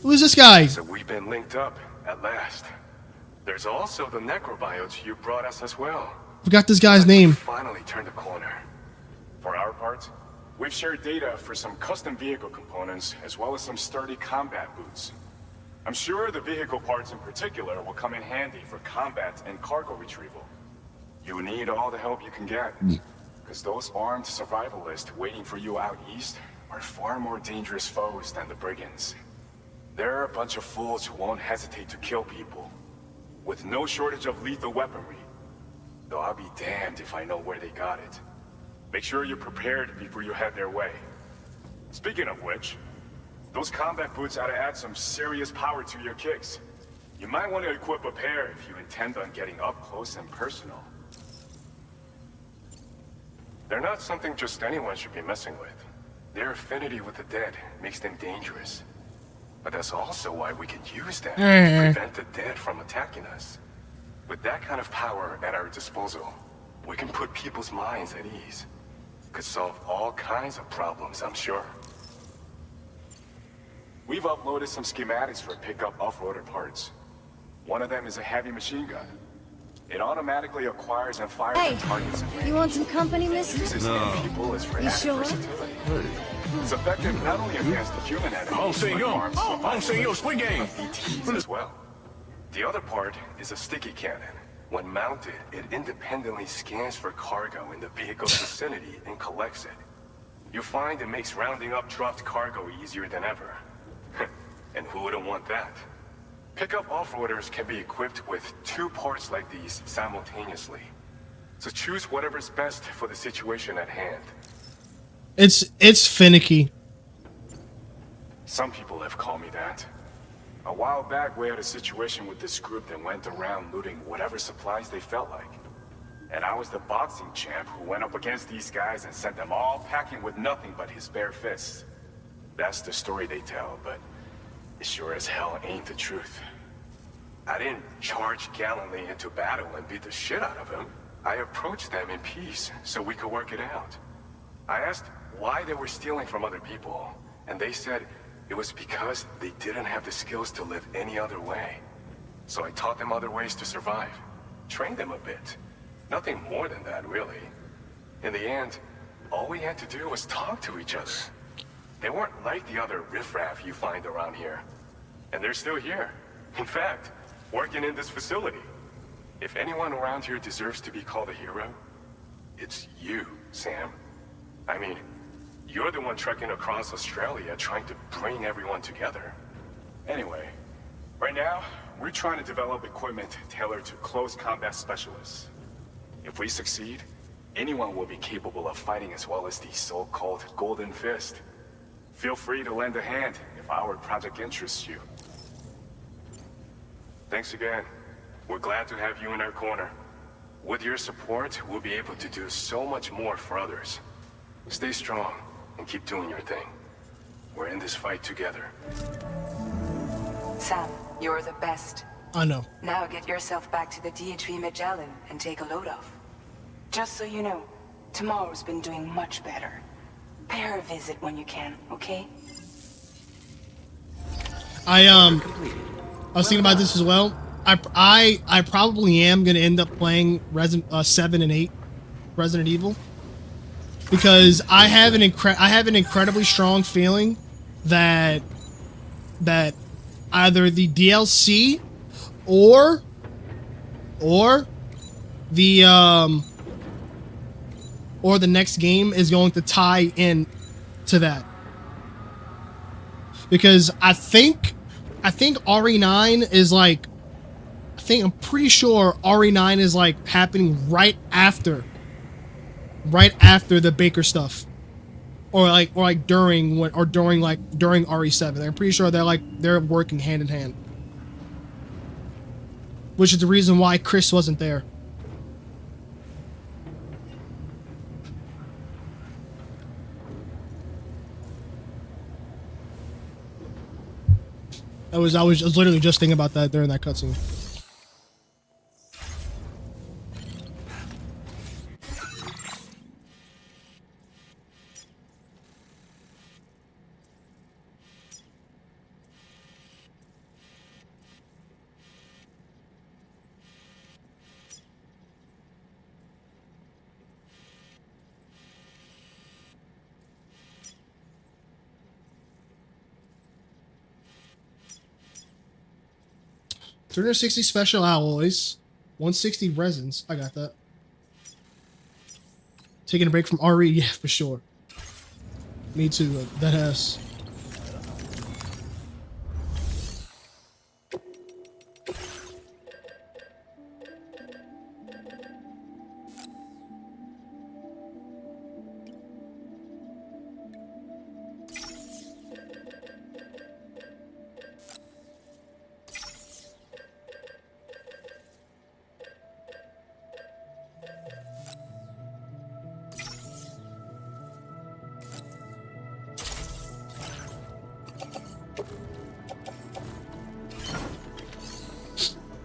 Who is this guy? So we've been linked up at last. There's also the necrobiotes you brought us as well. Forgot this guy's name. Finally turned the corner. For our part, we've shared data for some custom vehicle components as well as some sturdy combat boots. I'm sure the vehicle parts in particular will come in handy for combat and cargo retrieval. You need all the help you can get, because those armed survivalists waiting for you out east are far more dangerous foes than the brigands. They're a bunch of fools who won't hesitate to kill people, with no shortage of lethal weaponry. Though I'll be damned if I know where they got it. Make sure you're prepared before you head their way. Speaking of which, those combat boots ought to add some serious power to your kicks. You might want to equip a pair if you intend on getting up close and personal. They're not something just anyone should be messing with. Their affinity with the dead makes them dangerous. But that's also why we can use them to prevent the dead from attacking us. With that kind of power at our disposal, we can put people's minds at ease. Could solve all kinds of problems, I'm sure. We've uploaded some schematics for pickup off-roader parts. One of them is a heavy machine gun. It automatically acquires and fires at targets. You want some company, mister? Uses people as for You added sure? versatility. It's effective not only against the human enemies, but ETs as well. The other part is a sticky cannon. When mounted, it independently scans for cargo in the vehicle's vicinity and collects it. You find it makes rounding up dropped cargo easier than ever. And who wouldn't want that? Pickup off-roaders can be equipped with 2 parts like these simultaneously. So choose whatever's best for the situation at hand. It's finicky. Some people have called me that. A while back, we had a situation with this group that went around looting whatever supplies they felt like. And I was the boxing champ who went up against these guys and sent them all packing with nothing but his bare fists. That's the story they tell, but it sure as hell ain't the truth. I didn't charge gallantly into battle and beat the shit out of them. I approached them in peace so we could work it out. I asked why they were stealing from other people, and they said it was because they didn't have the skills to live any other way. So I taught them other ways to survive. Trained them a bit. Nothing more than that, really. In the end, all we had to do was talk to each other. They weren't like the other riffraff you find around here. And they're still here. In fact, working in this facility. If anyone around here deserves to be called a hero, it's you, Sam. I mean, you're the one trekking across Australia trying to bring everyone together. Anyway, right now, we're trying to develop equipment tailored to close combat specialists. If we succeed, anyone will be capable of fighting as well as the so-called Golden Fist. Feel free to lend a hand if our project interests you. Thanks again. We're glad to have you in our corner. With your support, we'll be able to do so much more for others. Stay strong and keep doing your thing. We're in this fight together. Sam, you're the best. I know. Now get yourself back to the DHV Magellan and take a load off. Just so you know, tomorrow's been doing much better. Pay her a visit when you can, okay? I was thinking about this as well. I probably am gonna end up playing 7 and 8 Resident Evil because I have an incredibly strong feeling that either the DLC or the next game is going to tie in to that, because I think RE9 is like, I'm pretty sure RE9 is like happening right after the Baker stuff, or during RE7. I'm pretty sure they're working hand in hand, which is the reason why Chris wasn't there. I was literally just thinking about that during that cutscene. 360 special alloys, 160 resins. I got that. Taking a break from RE, yeah, for sure. Me too. That has.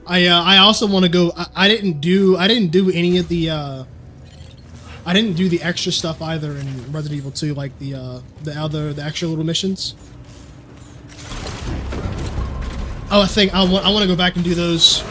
I also want to go. I didn't do any of the I didn't do the extra stuff either in Resident Evil 2, like the extra little missions. Oh, I think I want to go back and do those.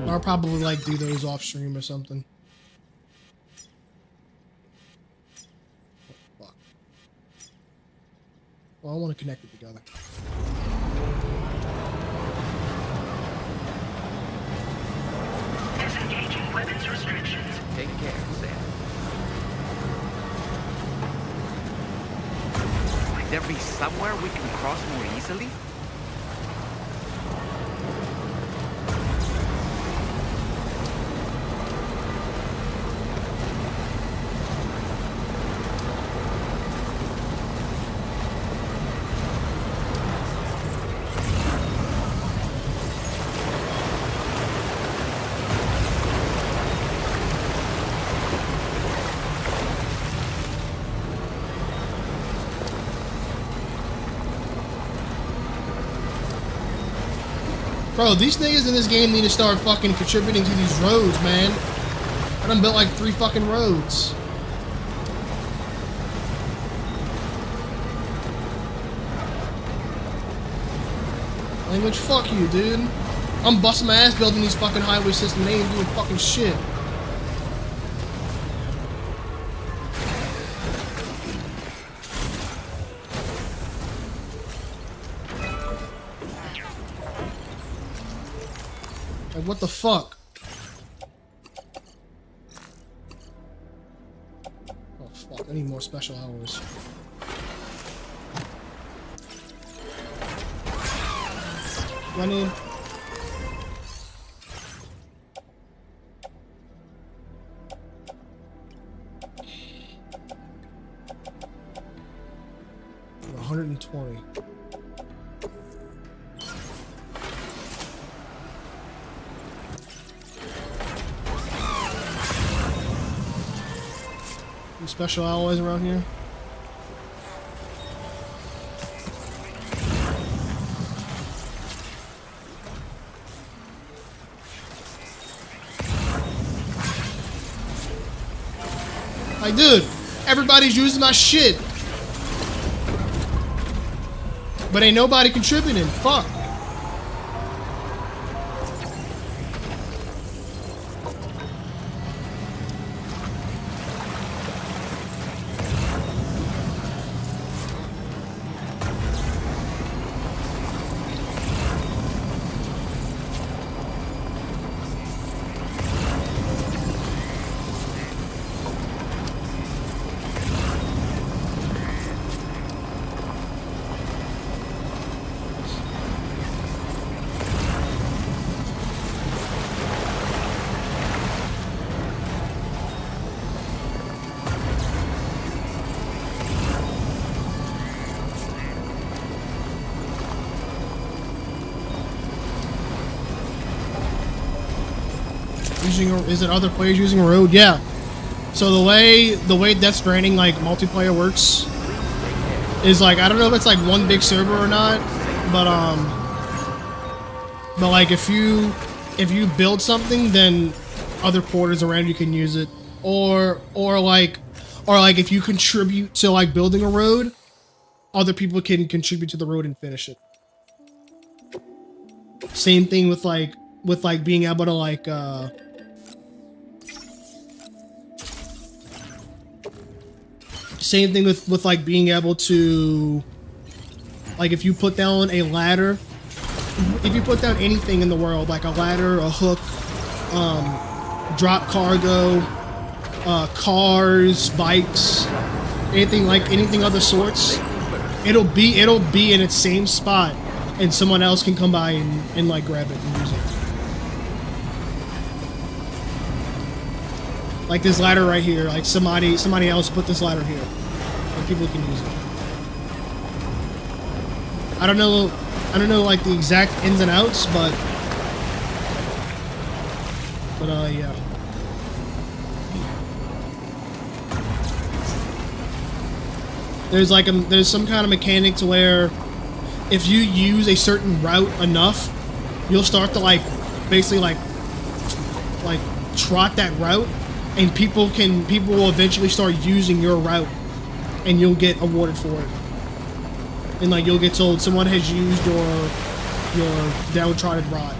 I'll probably like do those off stream or something. Oh, fuck. Well, I want to connect it together. Disengaging weapons restrictions. Take care, Sam. Might there be somewhere we can cross more easily? Bro, these niggas in this game need to start fucking contributing to these roads, man. I done built like 3 fucking roads. Language, fuck you, dude. I'm busting my ass building these fucking highway systems. They ain't doing fucking shit. Like, what the fuck? Oh, fuck. I need more special hours. What I need? $120. Any special alloys around here? Like, dude, everybody's using my shit. But ain't nobody contributing. Fuck. Is it other players using a road? Yeah. So the way Death Stranding like multiplayer works is like, I don't know if it's like one big server or not, but like if you build something, then other porters around you can use it, or like if you contribute to like building a road, other people can contribute to the road and finish it. Same thing with like being able to like same thing with like being able to, like, if you put down a ladder, if you put down anything in the world, like a ladder, a hook, drop cargo, cars, bikes, anything other sorts, it'll be in its same spot, and someone else can come by and like grab it and use it. Like this ladder right here, like somebody else put this ladder here, and people can use it. I don't know like the exact ins and outs, but yeah. There's some kind of mechanic to where if you use a certain route enough, you'll start to like basically like trot that route, and people will eventually start using your route, and you'll get awarded for it. And like you'll get told someone has used your downtrodden route.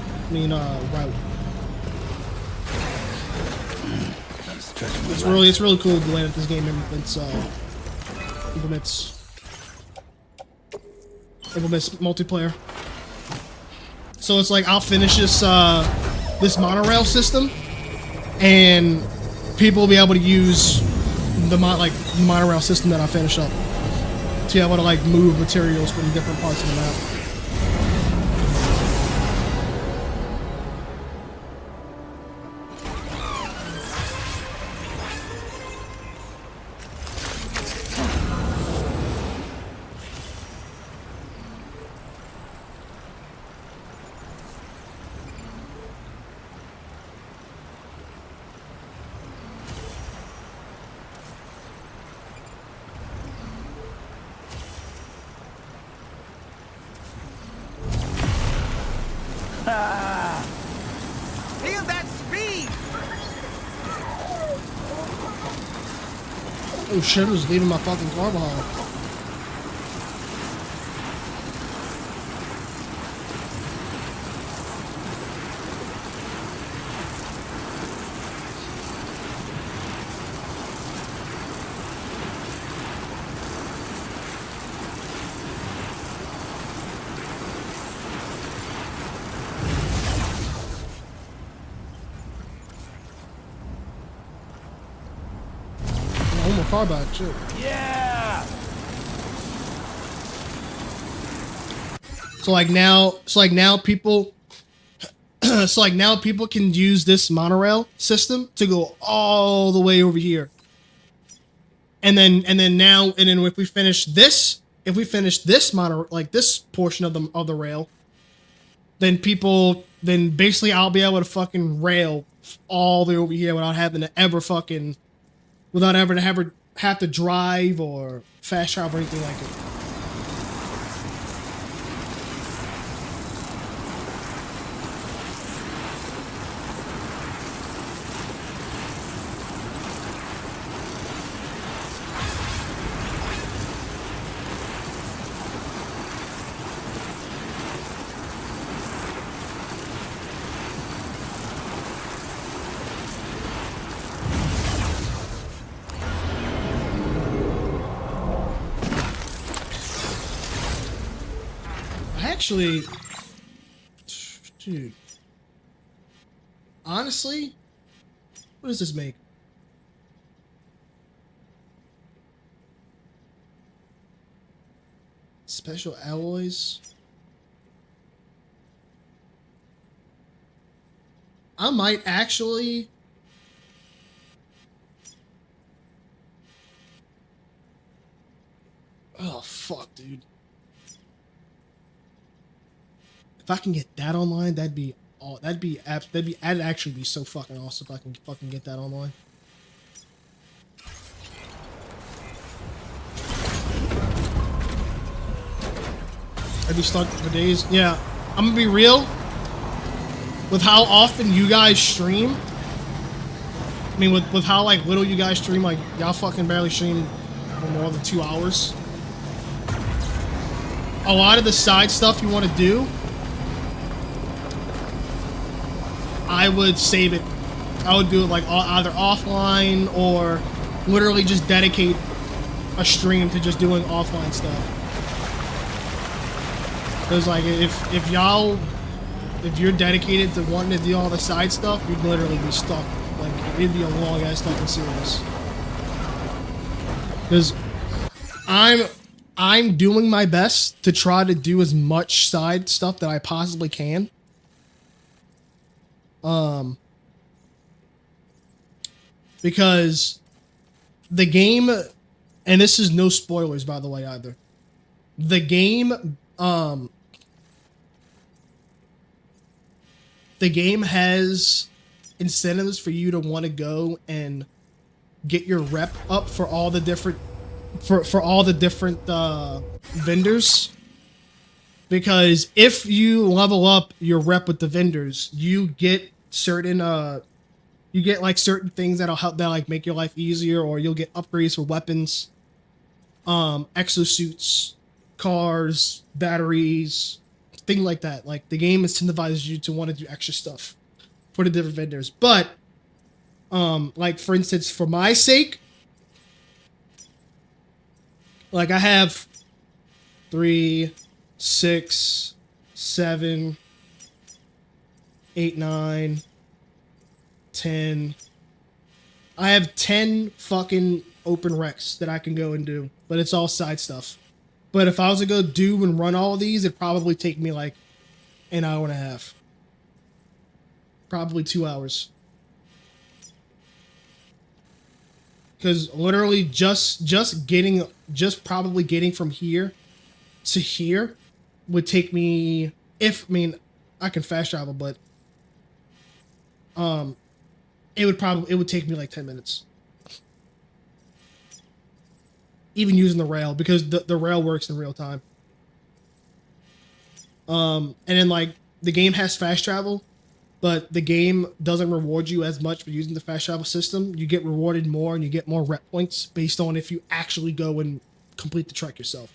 It's really cool the way that this game implements multiplayer. So it's like I'll finish this monorail system, and people will be able to use the monorail system that I finish up to be able to like move materials from different parts of the map. Feel that speed! Oh shit, I was leaving my fucking car behind. Car back too. Yeah. So now people can use this monorail system to go all the way over here. And then if we finish this monorail, like this portion of the rail, then basically I'll be able to fucking rail all the way over here without having to ever have to drive or fast travel or anything like it. Actually, dude, honestly, what does this make? Special alloys. I might actually. Oh fuck, dude. If I can get that online, that'd actually be so fucking awesome if I can fucking get that online. I'd be stuck for days. Yeah, I'm gonna be real. With how often you guys stream, I mean, with how like little you guys stream, like y'all fucking barely stream for more than 2 hours. a lot of the side stuff you want to do, I would save it. I would do it like either offline or literally just dedicate a stream to just doing offline stuff. Because like if you're dedicated to wanting to do all the side stuff, you'd literally be stuck. Like it'd be a long ass fucking series. Because I'm doing my best to try to do as much side stuff that I possibly can. Because the game, and this is no spoilers by the way either. The game has incentives for you to want to go and get your rep up for all the different vendors, because if you level up your rep with the vendors, you get certain you get like certain things that'll help that like make your life easier, or you'll get upgrades for weapons, exosuits, cars, batteries, things like that. Like the game incentivizes you to want to do extra stuff for the different vendors. But like for instance, for my sake, like I have 3, 6, 7, 8, 9, 10. I have 10 fucking open recs that I can go and do, but it's all side stuff. But if I was to go do and run all of these, it'd probably take me like an hour and a half. Probably 2 hours. Because literally just probably getting from here to here would take me, I can fast travel, but it would take me like 10 minutes. Even using the rail, because the rail works in real time. And then like the game has fast travel, but the game doesn't reward you as much for using the fast travel system. You get rewarded more and you get more rep points based on if you actually go and complete the trek yourself.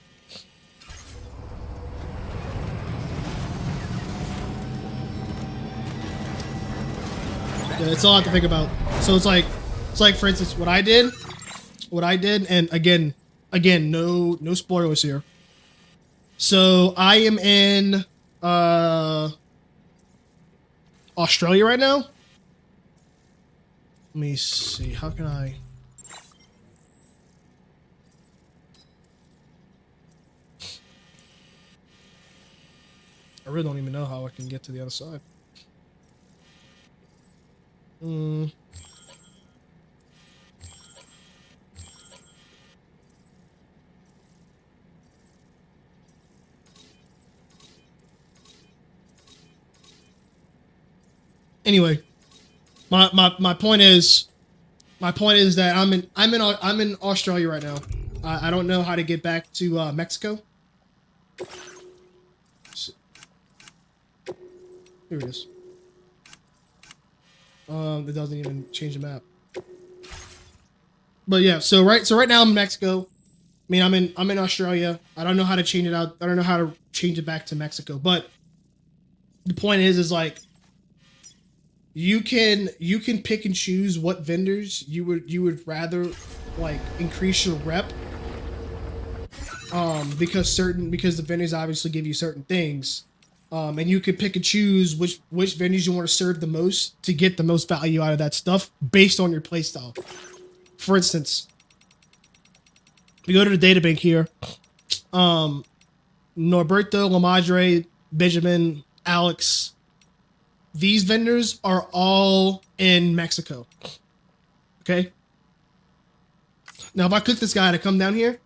Yeah, it's a lot to think about. So it's like for instance, what I did, and again, no spoilers here. So I am in Australia right now. Let me see. How can I? I really don't even know how I can get to the other side. Anyway, my point is that I'm in Australia right now. I don't know how to get back to Mexico. Here it is. It doesn't even change the map. But yeah, so right now I'm in Mexico. I mean, I'm in Australia. I don't know how to change it out. I don't know how to change it back to Mexico. But the point is like you can pick and choose what vendors you would rather like increase your rep. Because the vendors obviously give you certain things. And you can pick and choose which vendors you want to serve the most to get the most value out of that stuff based on your playstyle. For instance, we go to the databank here. Norberto, La Madre, Benjamin, Alex. These vendors are all in Mexico. Okay? Now, if I click this guy to come down here,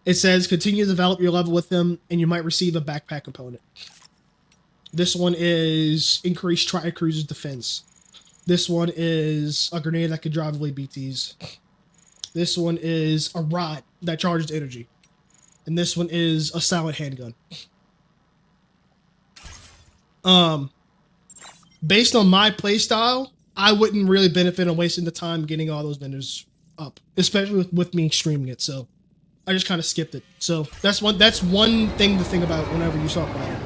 it says continue to develop your level with them, and you might receive a backpack component. This one is increased tri-cruiser's defense. This one is a grenade that can drive away BTs. This one is a rod that charges energy. And this one is a silent handgun. Based on my playstyle, I wouldn't really benefit on wasting the time getting all those vendors up, especially with me streaming it. So I just kind of skipped it. So that's one thing to think about whenever you talk about it,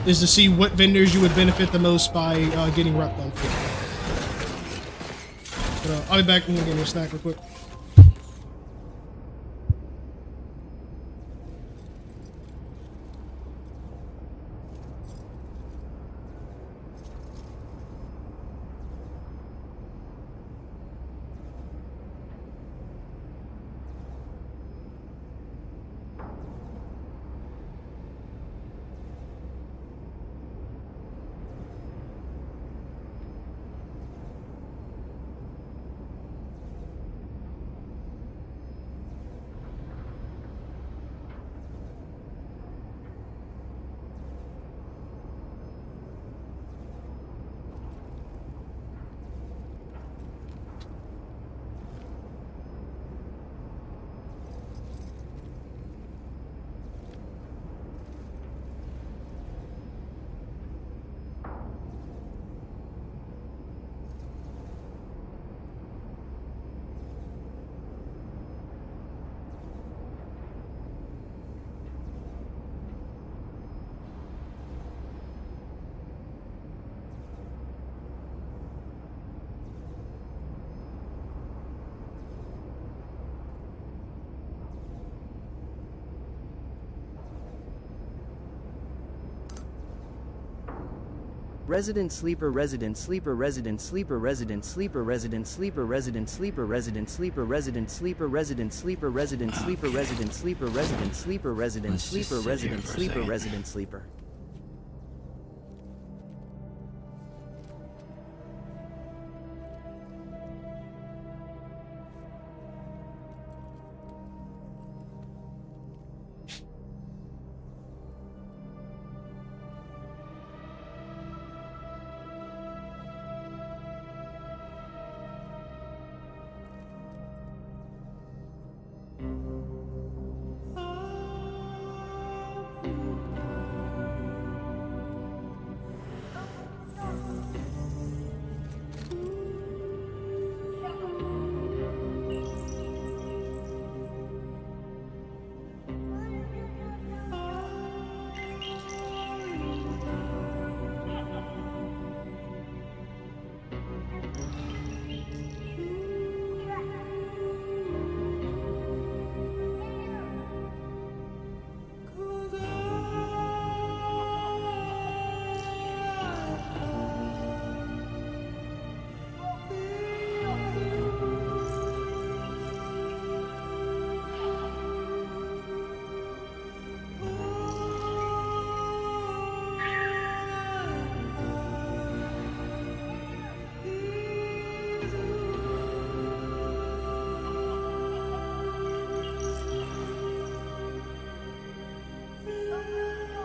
is to see what vendors you would benefit the most by getting rep done. But I'll be back. I'm gonna get me a snack real quick. Resident sleeper resident sleeper resident sleeper resident sleeper resident sleeper resident sleeper resident sleeper resident sleeper resident sleeper resident sleeper resident sleeper resident sleeper resident sleeper resident sleeper resident sleeper.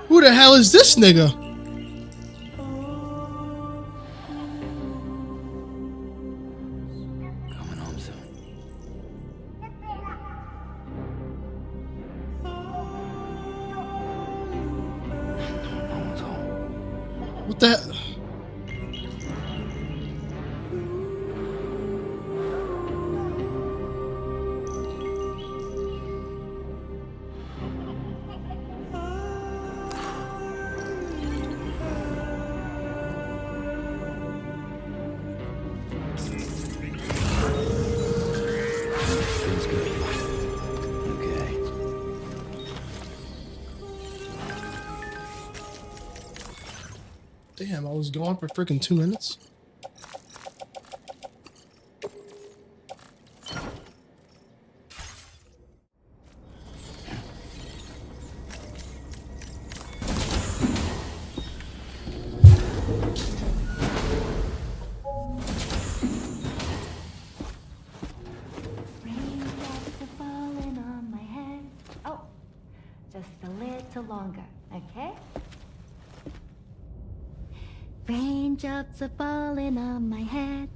Who the hell is this nigga? Coming home soon. No one's home. What the? Damn, I was gone for freaking 2 minutes. Raindrops are falling on my head. Oh, just a little longer, okay? Raindrops are falling on my head.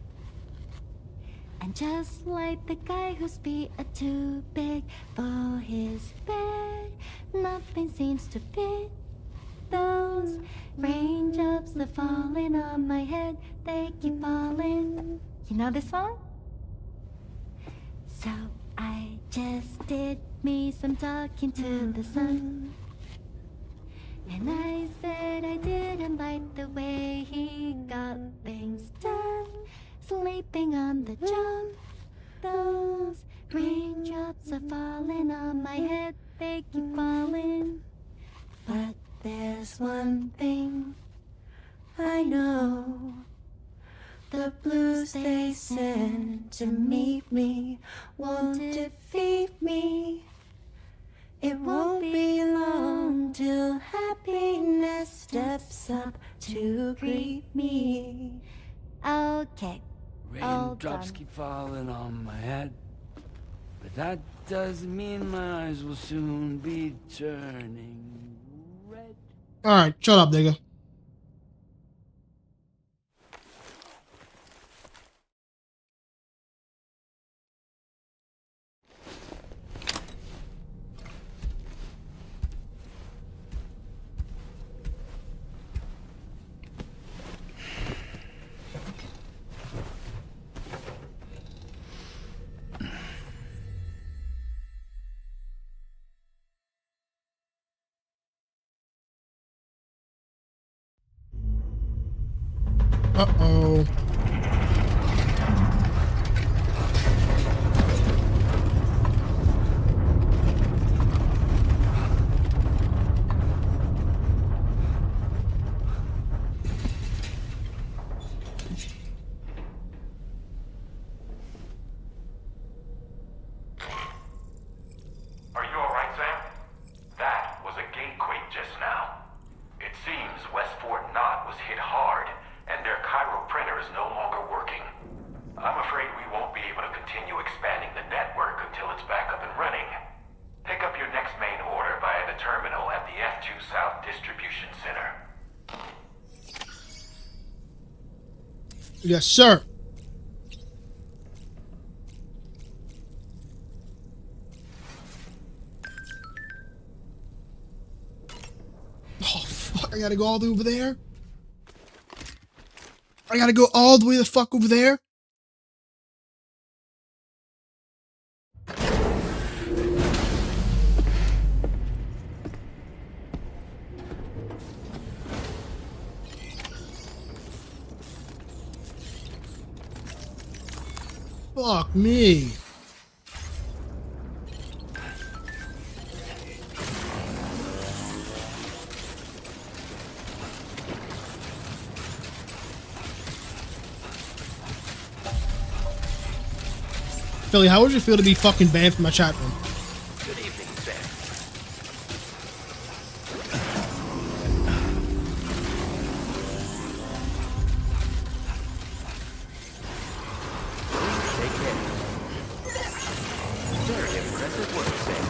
And just like the guy whose feet are too big for his bed, nothing seems to fit. Those raindrops are falling on my head, they keep falling. You know this song? So I just did me some talking to the sun. And I said I didn't like the way he got things done. Sleeping on the job. Those raindrops are falling on my head, they keep falling. But there's one thing I know. The blues they send to meet me won't defeat me. It won't be long till happiness steps up to greet me. Okay. Raindrops keep falling on my head, but that doesn't mean my eyes will soon be turning red. Alright, shut up, nigga. Uh-oh. Are you alright, Sam? That was a gatequake just now. It seems West Fort Knott was hit hard, and their Cairo printer is no longer working. I'm afraid we won't be able to continue expanding the network until it's back up and running. Pick up your next main order via the terminal at the F2 South Distribution Center. Yes, sir. Oh, fuck. I gotta go all the way over there? I gotta go all the way the fuck over there? Fuck me. Philly, how would you feel to be fucking banned from my chat room? Good evening, Sam. Take care. Very impressive work, Sam.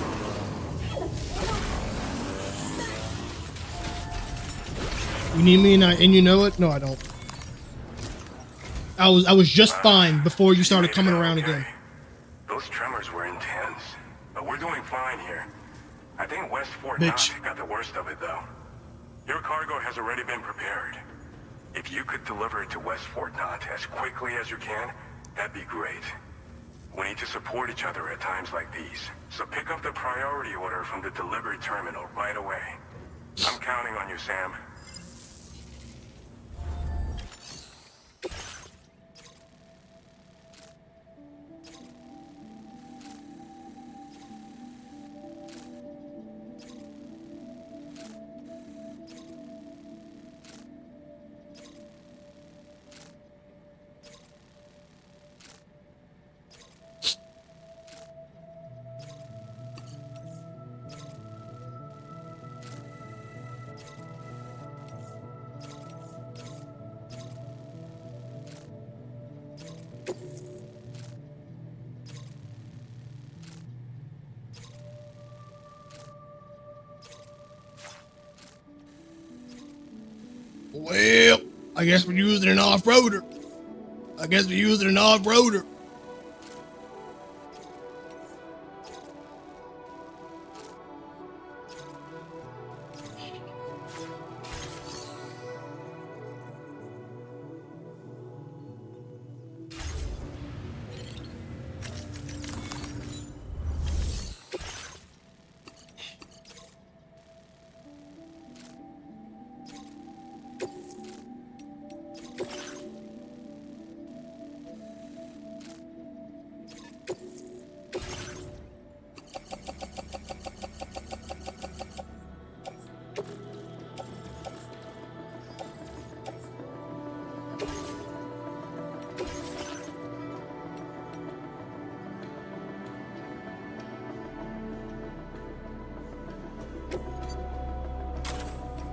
You need me and you know it? No, I don't. I was just fine before you started coming around again. Those tremors were intense, but we're doing fine here. I think West Fort Knott got the worst of it, though. Your cargo has already been prepared. If you could deliver it to West Fort Knott as quickly as you can, that'd be great. We need to support each other at times like these, so pick up the priority order from the delivery terminal right away. I'm counting on you, Sam. Well, I guess we're using an off-roader.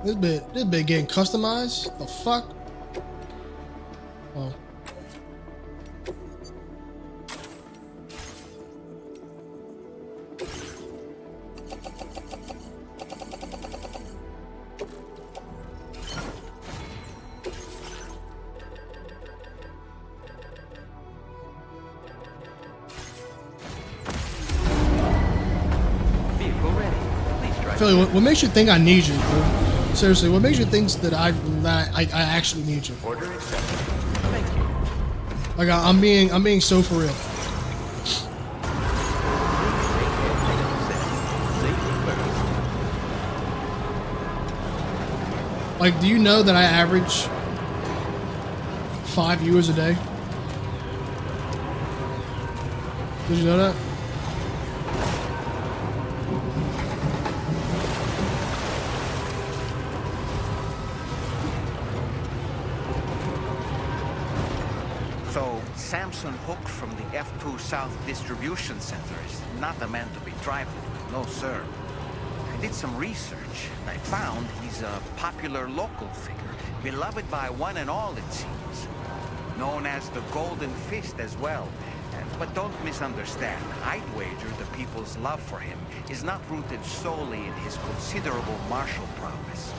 This bit getting customized? The fuck? Oh. Vehicle ready. Please drive. Philly, what makes you think I need you, bro? Seriously, what makes you think that I actually need you? Order accepted. Thank you. Like I'm being so for real. Like, do you know that I average 5 viewers a day? Did you know that? So, Samson Hook from the F2 South Distribution Center is not the man to be trifled with, no sir. I did some research. I found he's a popular local figure, beloved by one and all, it seems. Known as the Golden Fist as well. But don't misunderstand. I'd wager the people's love for him is not rooted solely in his considerable martial prowess.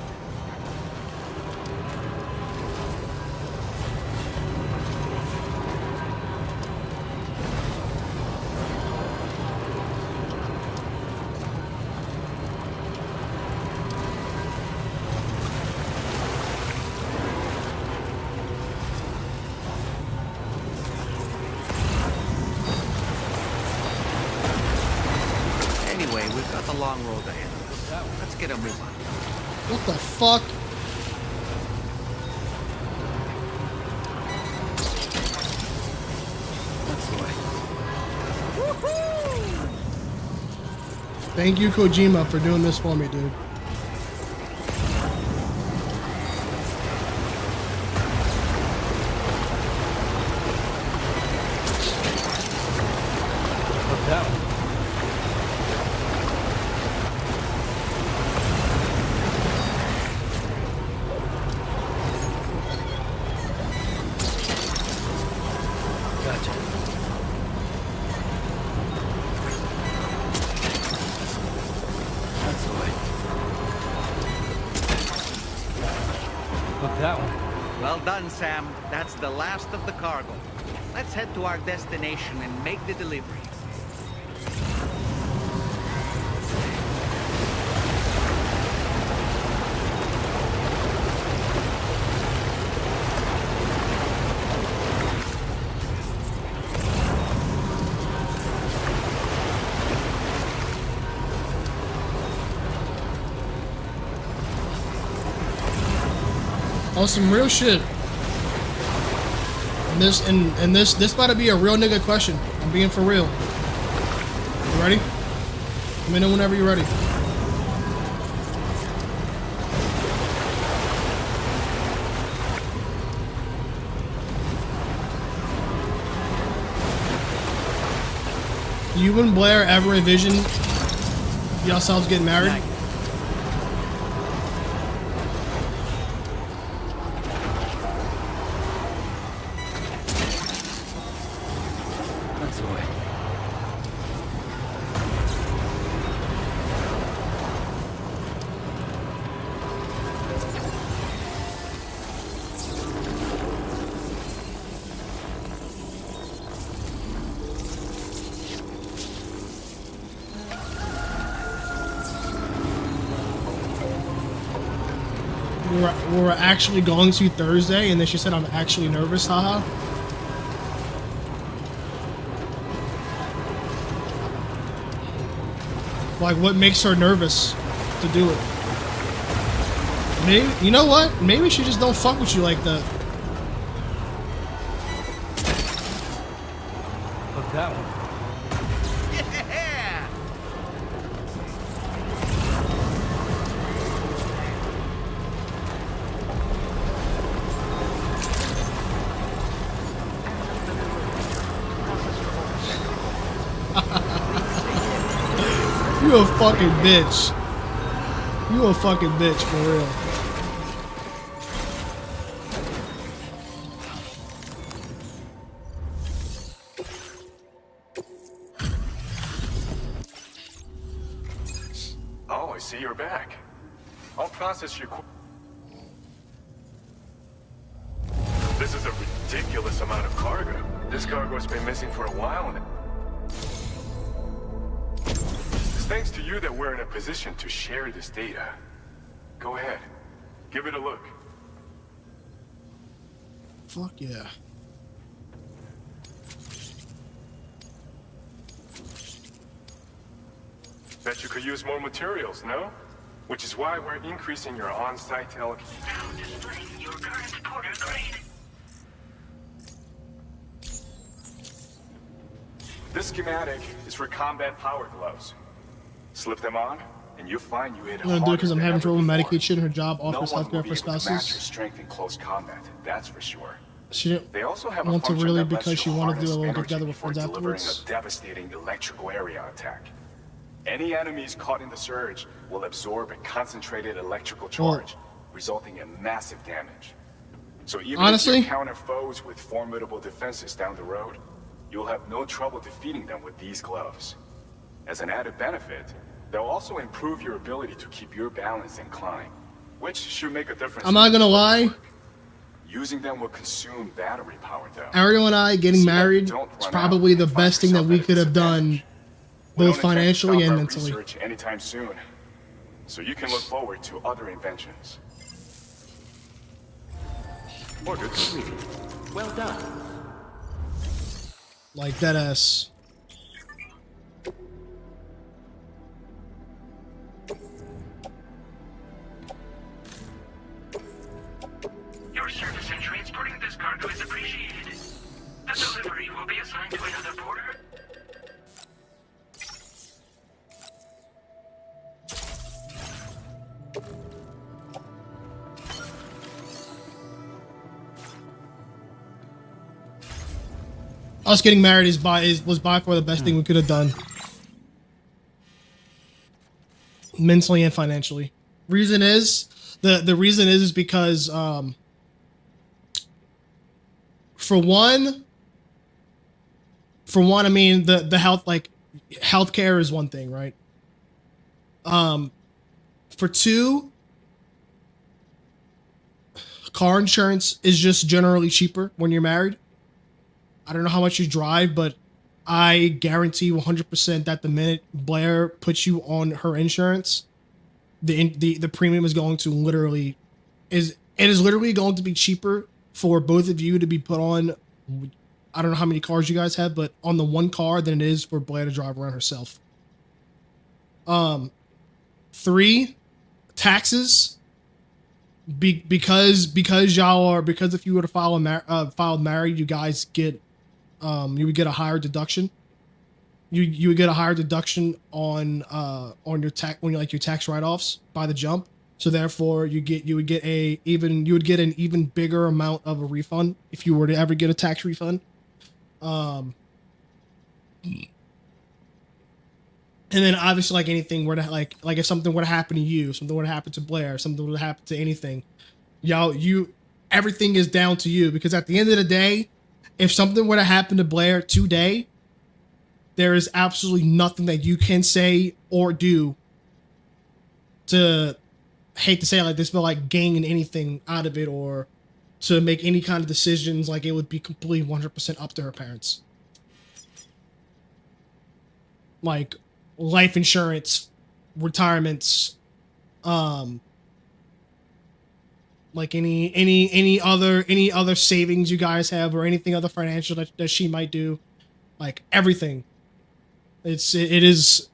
Anyway, we've got the long road ahead of us. Let's get a move on. What the fuck? Thank you, Kojima, for doing this for me, dude. Well done, Sam. That's the last of the cargo. Let's head to our destination and make the delivery. Oh, some real shit. And this about to be a real nigga question. I'm being for real. You ready? Let me know whenever you're ready. You and Blair ever envision yourselves getting married? We were actually going to Thursday, and then she said, I'm actually nervous, haha. Like, what makes her nervous to do it? Maybe, you know what? Maybe she just don't fuck with you like that. Fuck that one. You a fucking bitch. You a fucking bitch for real. Oh, I see you're back. I'll process your. This is a ridiculous amount of cargo. This cargo's been missing for a while now. It's thanks to you that we're in a position to share this data. Go ahead. Give it a look. Fuck yeah. Bet you could use more materials, no? Which is why we're increasing your on-site Now displaying your current porter grade. This schematic is for combat power gloves. Slip them on, and you'll find you hit I'm gonna do it because I'm having trouble with before. medication. Her job No offers one will healthcare be for able to match your spouses. strength in close combat, that's for sure. She didn't They also have a want to function really that lets because she you wanted to do a harness little get energy together with before friends delivering afterwards. a devastating electrical area attack. Any enemies caught in the surge will absorb a concentrated electrical charge, resulting in massive damage. So even Honestly? if you counter foes with formidable defenses down the road, you'll have no trouble defeating them with these gloves. As an added benefit, they'll also improve your ability to keep your balance and climb, which should make a difference. I'm not gonna lie. Using them will consume battery power, though. Ariel and I getting married is probably the best thing that we could have done, both financially and mentally. Research anytime soon, so you can look forward to other inventions. Order completed. Well done. Like that ass. Your service in transporting this cargo is appreciated. The delivery will be assigned to another porter. Us getting married was by far the best thing we could have done, mentally and financially. Reason is the reason is because for one, I mean the health, like healthcare is one thing, right? For two, car insurance is just generally cheaper when you're married. I don't know how much you drive, but I guarantee 100% that the minute Blair puts you on her insurance, the premium is going to literally is literally going to be cheaper for both of you to be put on. I don't know how many cars you guys have, but on the one car than it is for Blair to drive around herself. 3, taxes. Because y'all are, because if you were to filed married, you guys get you would get a higher deduction. You would get a higher deduction on your tax, when you like your tax write-offs by the jump. So therefore you would get an even bigger amount of a refund if you were to ever get a tax refund. And then obviously, like anything were to like if something were to happen to you, something were to happen to Blair, something were to happen to anything, everything is down to you, because at the end of the day, if something were to happen to Blair today, there is absolutely nothing that you can say or do to, hate to say it like this, but like gain anything out of it, or to make any kind of decisions. Like, it would be completely 100% up to her parents. Like life insurance, retirements, like any other savings you guys have, or anything other financial that she might do, like everything. It is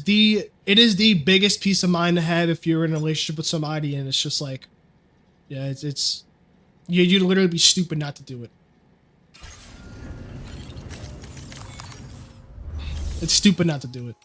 the biggest peace of mind to have if you're in a relationship with somebody, and it's just like, yeah, you'd literally be stupid not to do it. It's stupid not to do it.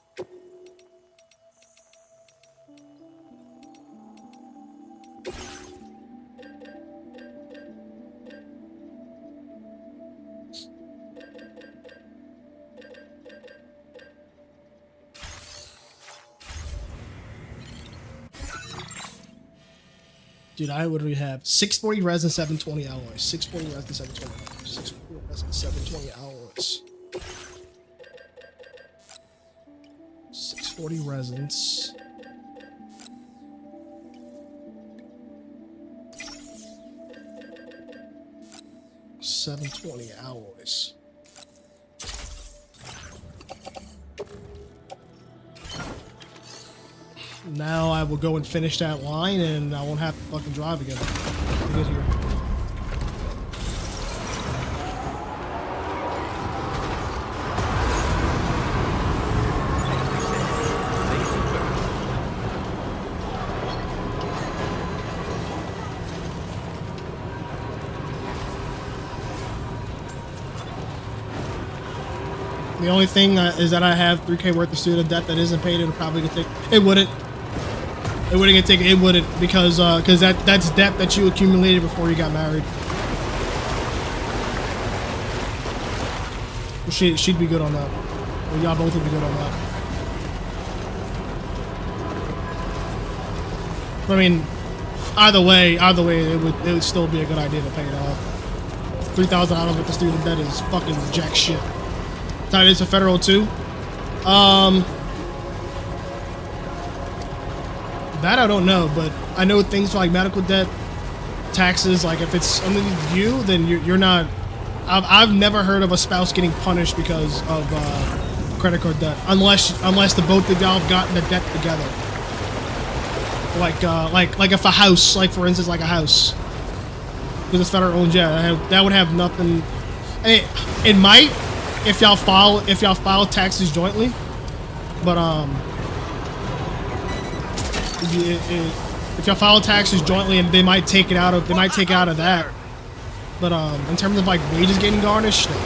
Dude, I literally have 640 resin, 720 alloys. 640 resin, 720 alloys. 640 resin, 720 alloys. 640 resins. $720 alloys. Now I will go and finish that line and I won't have to fucking drive again to get here. The only thing is that I have $3K worth of student debt that isn't paid. It'll probably get taken. It wouldn't. It wouldn't get taken. It wouldn't because that's debt that you accumulated before you got married. Well, she'd be good on that. Well, y'all both would be good on that. I mean, either way, it would still be a good idea to pay it off. $3,000 with the student debt is fucking jack shit. That is a federal too. That I don't know, but I know things like medical debt, taxes. Like if it's underneath you, then you're not. I've never heard of a spouse getting punished because of credit card debt, unless the both of y'all have gotten the debt together. Like if a house, like for instance, like a house, because it's federal owned, yeah, that would have nothing. It might. If y'all file taxes jointly, but if y'all file taxes jointly, and they might take it out of that, but in terms of like wages getting garnished, no.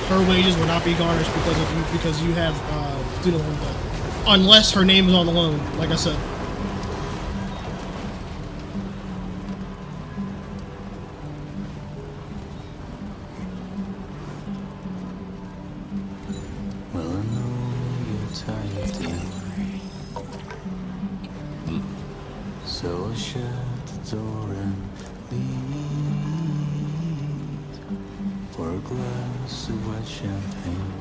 Her wages will not be garnished because you have student loan debt, unless her name is on the loan. Like I said. Well, I know you're tired, dear. So I'll shut the door and leave for a glass of white champagne.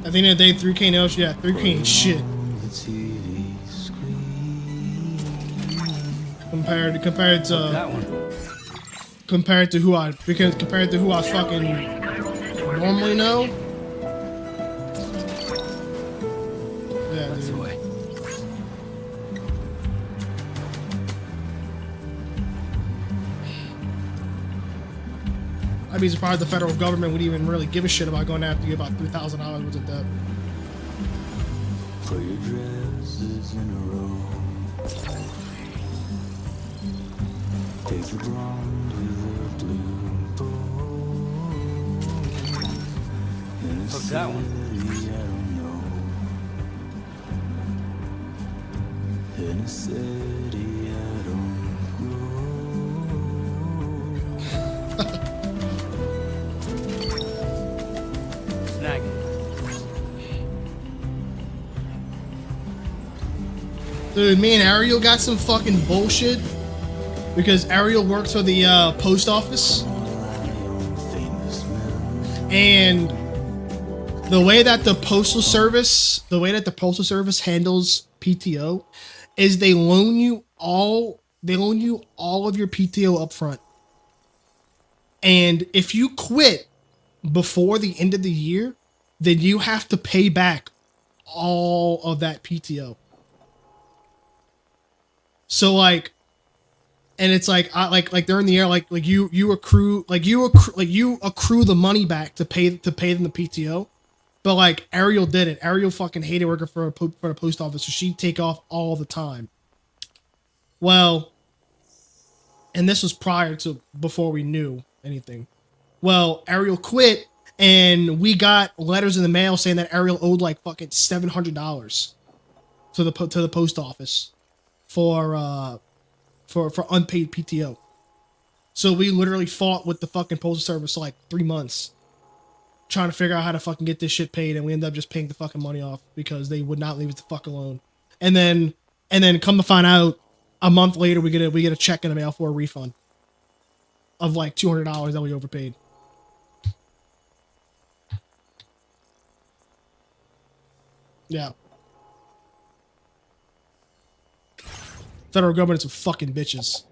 At the end of the day, 3K no, yeah, 3K ain't shit. Compared to who I fucking normally know. Yeah, That's the way. I'd be surprised the federal government would even really give a shit about going after you about $3,000 worth of debt. Put your dresses in a row. Take the blonde with the blue bow. In a Hook that one. city I don't know. In a city I don't Snag it. Dude, me and Ariel got some fucking bullshit because Ariel works for the post office, and the way that the postal service handles PTO is they loan you all of your PTO up front, and if you quit before the end of the year, then you have to pay back all of that PTO. So like, and it's like they're in the air, like you accrue the money back to pay them the PTO, but like Ariel did it. Ariel fucking hated working for the post office, so she'd take off all the time. Well, and this was before we knew anything. Well, Ariel quit, and we got letters in the mail saying that Ariel owed like fucking $700 to the post office for unpaid PTO. So we literally fought with the fucking postal service for like 3 months trying to figure out how to fucking get this shit paid, and we ended up just paying the fucking money off because they would not leave us the fuck alone. And then come to find out, a month later we get a check in the mail for a refund of like $200 that we overpaid. Yeah. Federal government is some fucking bitches.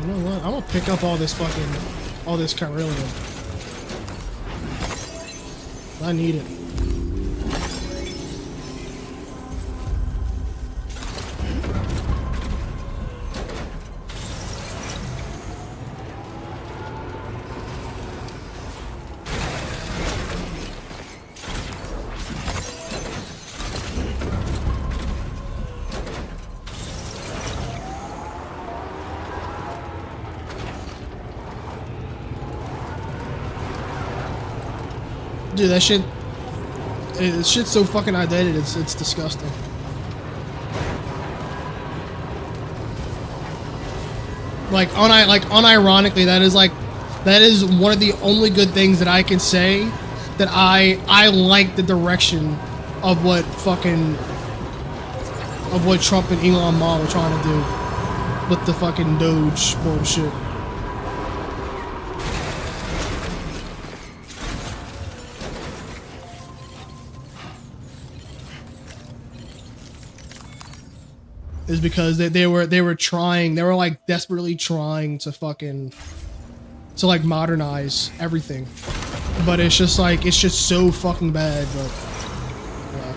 You know what? I'm gonna pick up all this Carillion. I need it. Dude, that shit, shit's so fucking outdated. It's disgusting. Unironically, that is one of the only good things that I can say that I like the direction of what Trump and Elon Musk are trying to do with the fucking Doge bullshit. Is because they were like desperately trying to modernize everything, but it's just so fucking bad. But yeah.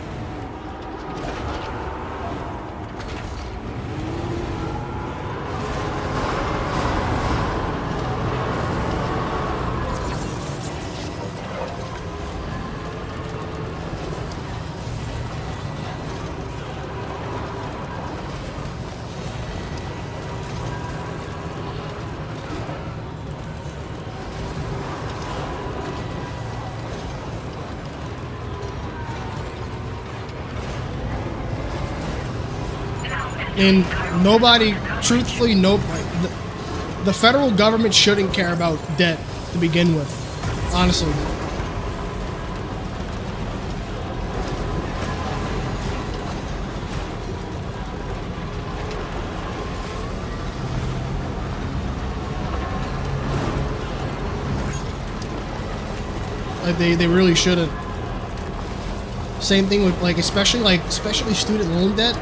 And nobody, truthfully, the federal government shouldn't care about debt to begin with, honestly. Like they really shouldn't. Same thing with especially student loan debt.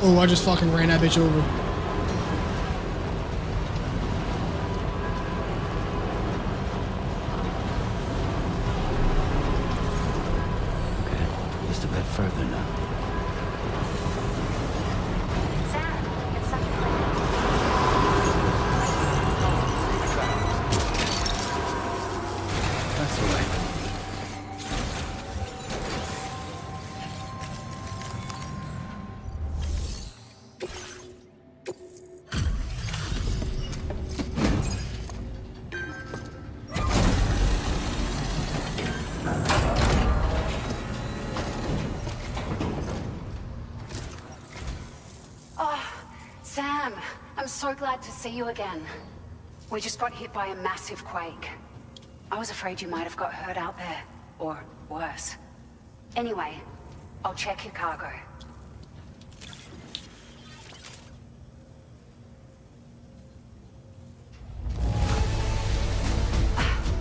Oh, I just fucking ran that bitch over. Sam, I'm so glad to see you again. We just got hit by a massive quake. I was afraid you might have got hurt out there, or worse. Anyway, I'll check your cargo.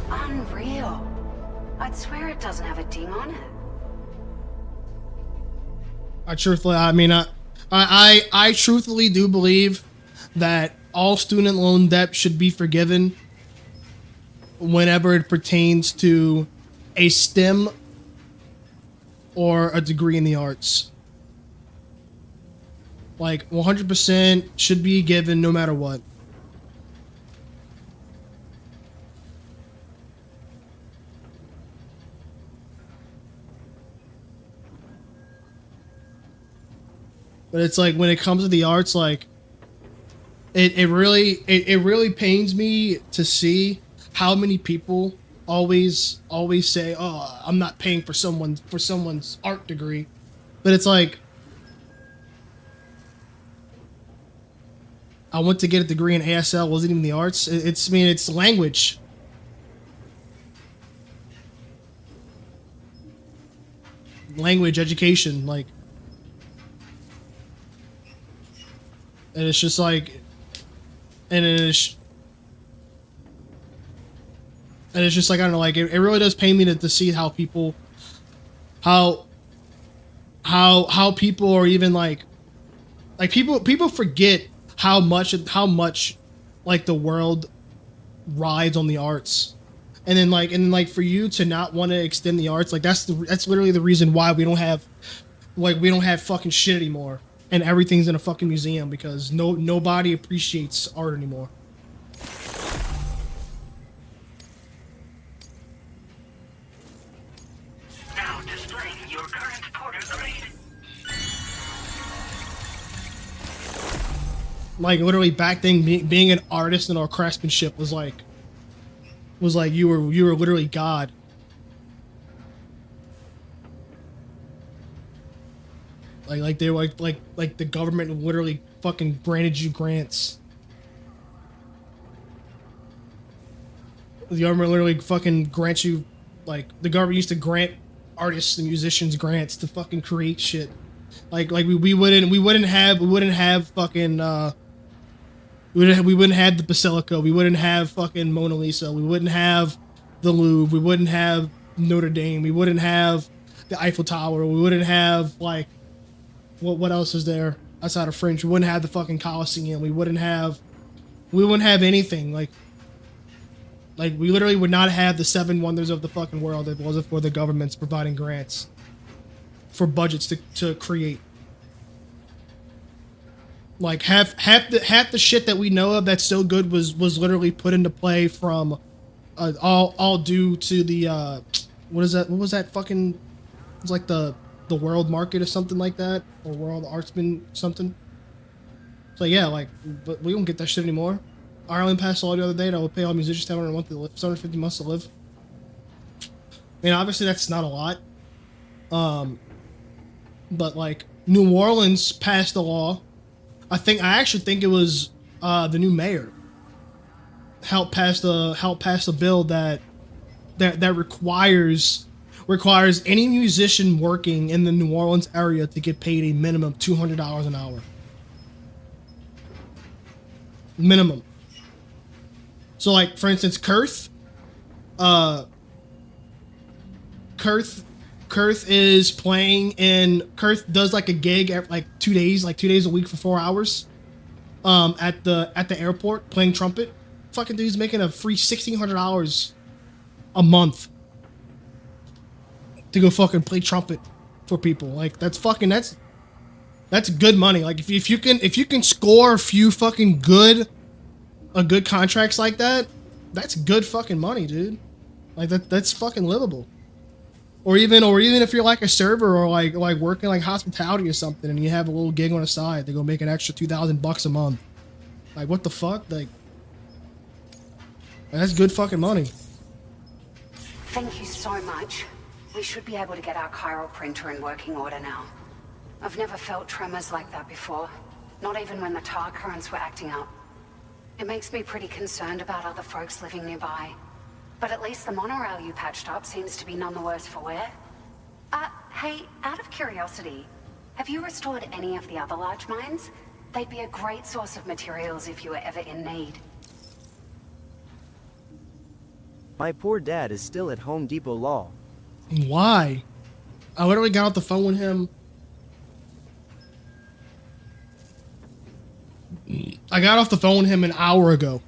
Unreal. I'd swear it doesn't have a ding on it. I truthfully do believe that all student loan debt should be forgiven whenever it pertains to a STEM or a degree in the arts. Like 100% should be given no matter what. But it's like when it comes to the arts, like it really pains me to see how many people always say, "Oh, I'm not paying for someone's art degree," but it's like I went to get a degree in ASL, wasn't even the arts. It's language. Language education, like. And it's just like, and it's just like, I don't know, like, it really does pain me to see how people, how people are even like people forget how much like the world rides on the arts. And then like for you to not want to extend the arts, like that's literally the reason why we don't have fucking shit anymore. And everything's in a fucking museum because nobody appreciates art anymore. Now displaying your current porter grade. Like literally back then, being an artist and our craftsmanship was like you were literally God. Like they were like the government literally fucking granted you grants. The government literally fucking grants you, like the government used to grant artists and musicians grants to fucking create shit. Like we wouldn't have fucking we wouldn't have the Basilica, we wouldn't have fucking Mona Lisa, we wouldn't have the Louvre, we wouldn't have Notre Dame, we wouldn't have the Eiffel Tower, we wouldn't have like what else is there outside of French? We wouldn't have the fucking Colosseum. We wouldn't have anything. Like we literally would not have the 7 wonders of the fucking world if it wasn't for the governments providing grants for budgets to create. Like half the shit that we know of that's so good was literally put into play from all due to the what was that fucking, it's like the world market or something like that, or world artsman something. So yeah, like, but we don't get that shit anymore. Ireland passed a law the other day that would pay all musicians $750 months to live. I mean, obviously that's not a lot. But like New Orleans passed a law. I actually think it was the new mayor helped pass a bill that requires any musician working in the New Orleans area to get paid a minimum $200 an hour. Minimum. So like, for instance, Kurth is playing in, Kurth does like a gig every, like 2 days a week for 4 hours at the airport playing trumpet. Fucking dude's making a free $1,600 a month to go fucking play trumpet for people. Like that's good money. Like if you can score a few fucking good contracts like that, that's good fucking money, dude. Like that's fucking livable. Or even if you're like a server or like working like hospitality or something and you have a little gig on the side, they go make an extra $2,000 a month. Like what the fuck? Like that's good fucking money. Thank you so much. We should be able to get our chiral printer in working order now. I've never felt tremors like that before. Not even when the tar currents were acting up. It makes me pretty concerned about other folks living nearby. But at least the monorail you patched up seems to be none the worse for wear. Hey, out of curiosity, have you restored any of the other large mines? They'd be a great source of materials if you were ever in need. My poor dad is still at Home Depot Law. Why? I literally got off the phone with him. I got off the phone with him an hour ago.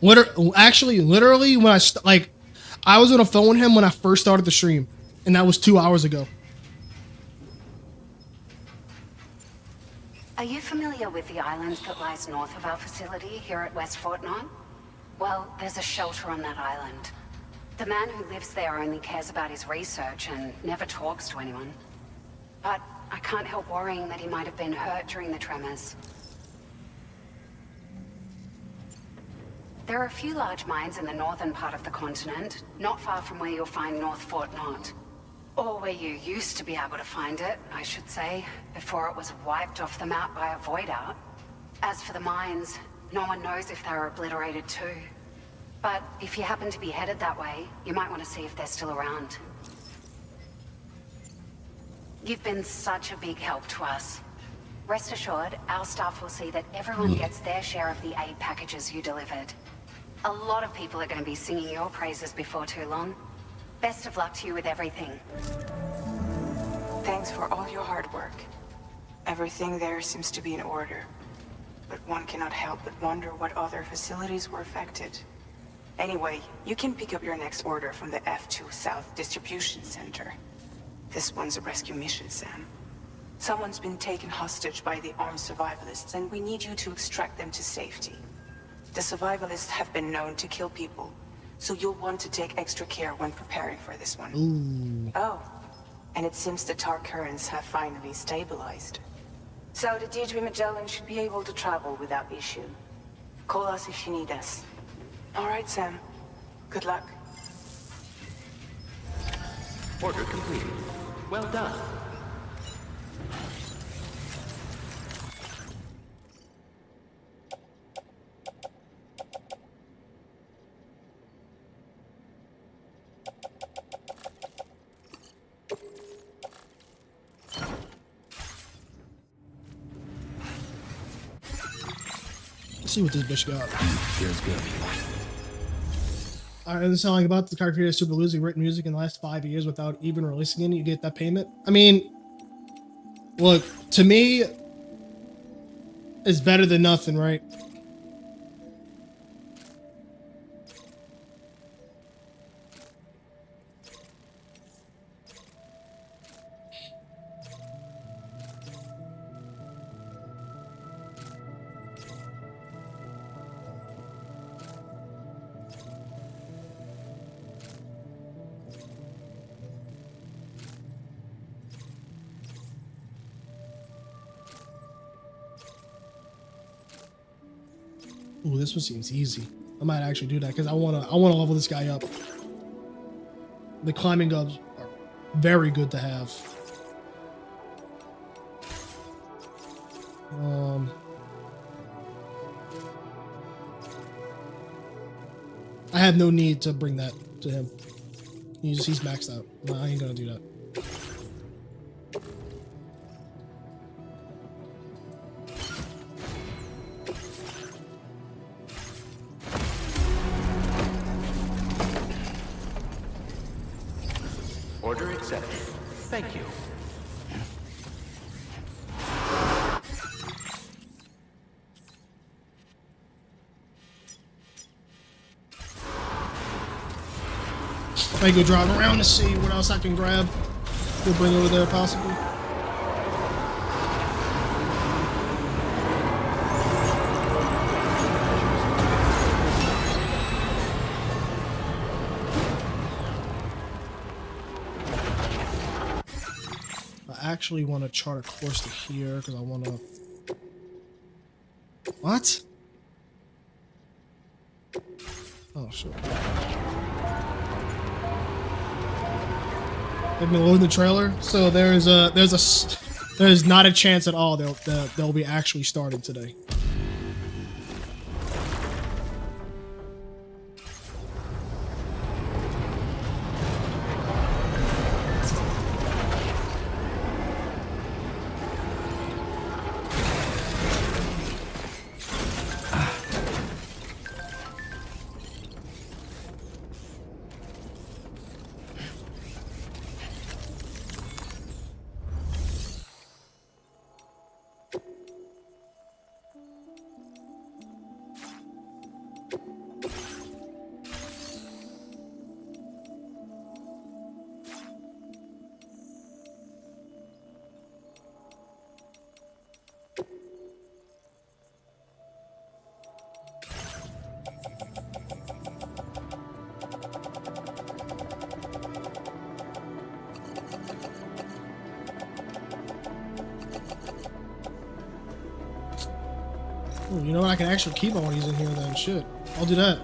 Literally, when I was on the phone with him when I first started the stream, and that was 2 hours ago. Are you familiar with the island that lies north of our facility here at West Fort Knox? Well, there's a shelter on that island. The man who lives there only cares about his research and never talks to anyone. But I can't help worrying that he might have been hurt during the tremors. There are a few large mines in the northern part of the continent, not far from where you'll find North Fort Knox. Or where you used to be able to find it, I should say, before it was wiped off the map by a void out. As for the mines, no one knows if they were obliterated too. But if you happen to be headed that way, you might want to see if they're still around. You've been such a big help to us. Rest assured, our staff will see that everyone gets their share of the aid packages you delivered. A lot of people are going to be singing your praises before too long. Best of luck to you with everything. Thanks for all your hard work. Everything there seems to be in order. But one cannot help but wonder what other facilities were affected. Anyway, you can pick up your next order from the F2 South Distribution Center. This one's a rescue mission, Sam. Someone's been taken hostage by the armed survivalists, and we need you to extract them to safety. The survivalists have been known to kill people, so you'll want to take extra care when preparing for this one. Ooh. Oh, and it seems the tar currents have finally stabilized. So the Deirdre Magellan should be able to travel without issue. Call us if you need us. All right, Sam. Good luck. Order completed. Well done. Let's see what this bitch got. Feels good. This is something about the character creator Super Losing written music in the last 5 years without even releasing it. You get that payment. I mean, look, to me, it's better than nothing, right? Ooh, this one seems easy. I might actually do that because I wanna level this guy up. The climbing gloves are very good to have. I have no need to bring that to him. He's maxed out. No, I ain't gonna do that. Order accepted. Thank you. I go drive around to see what else I can grab. We'll bring over there possibly. I actually want to chart a course to here because I want to. What? Oh shit. They've been loading the trailer, so there's a There's not a chance at all they'll be actually starting today. Ooh, you know what? I can actually keep all these in here then. Shit. I'll do that.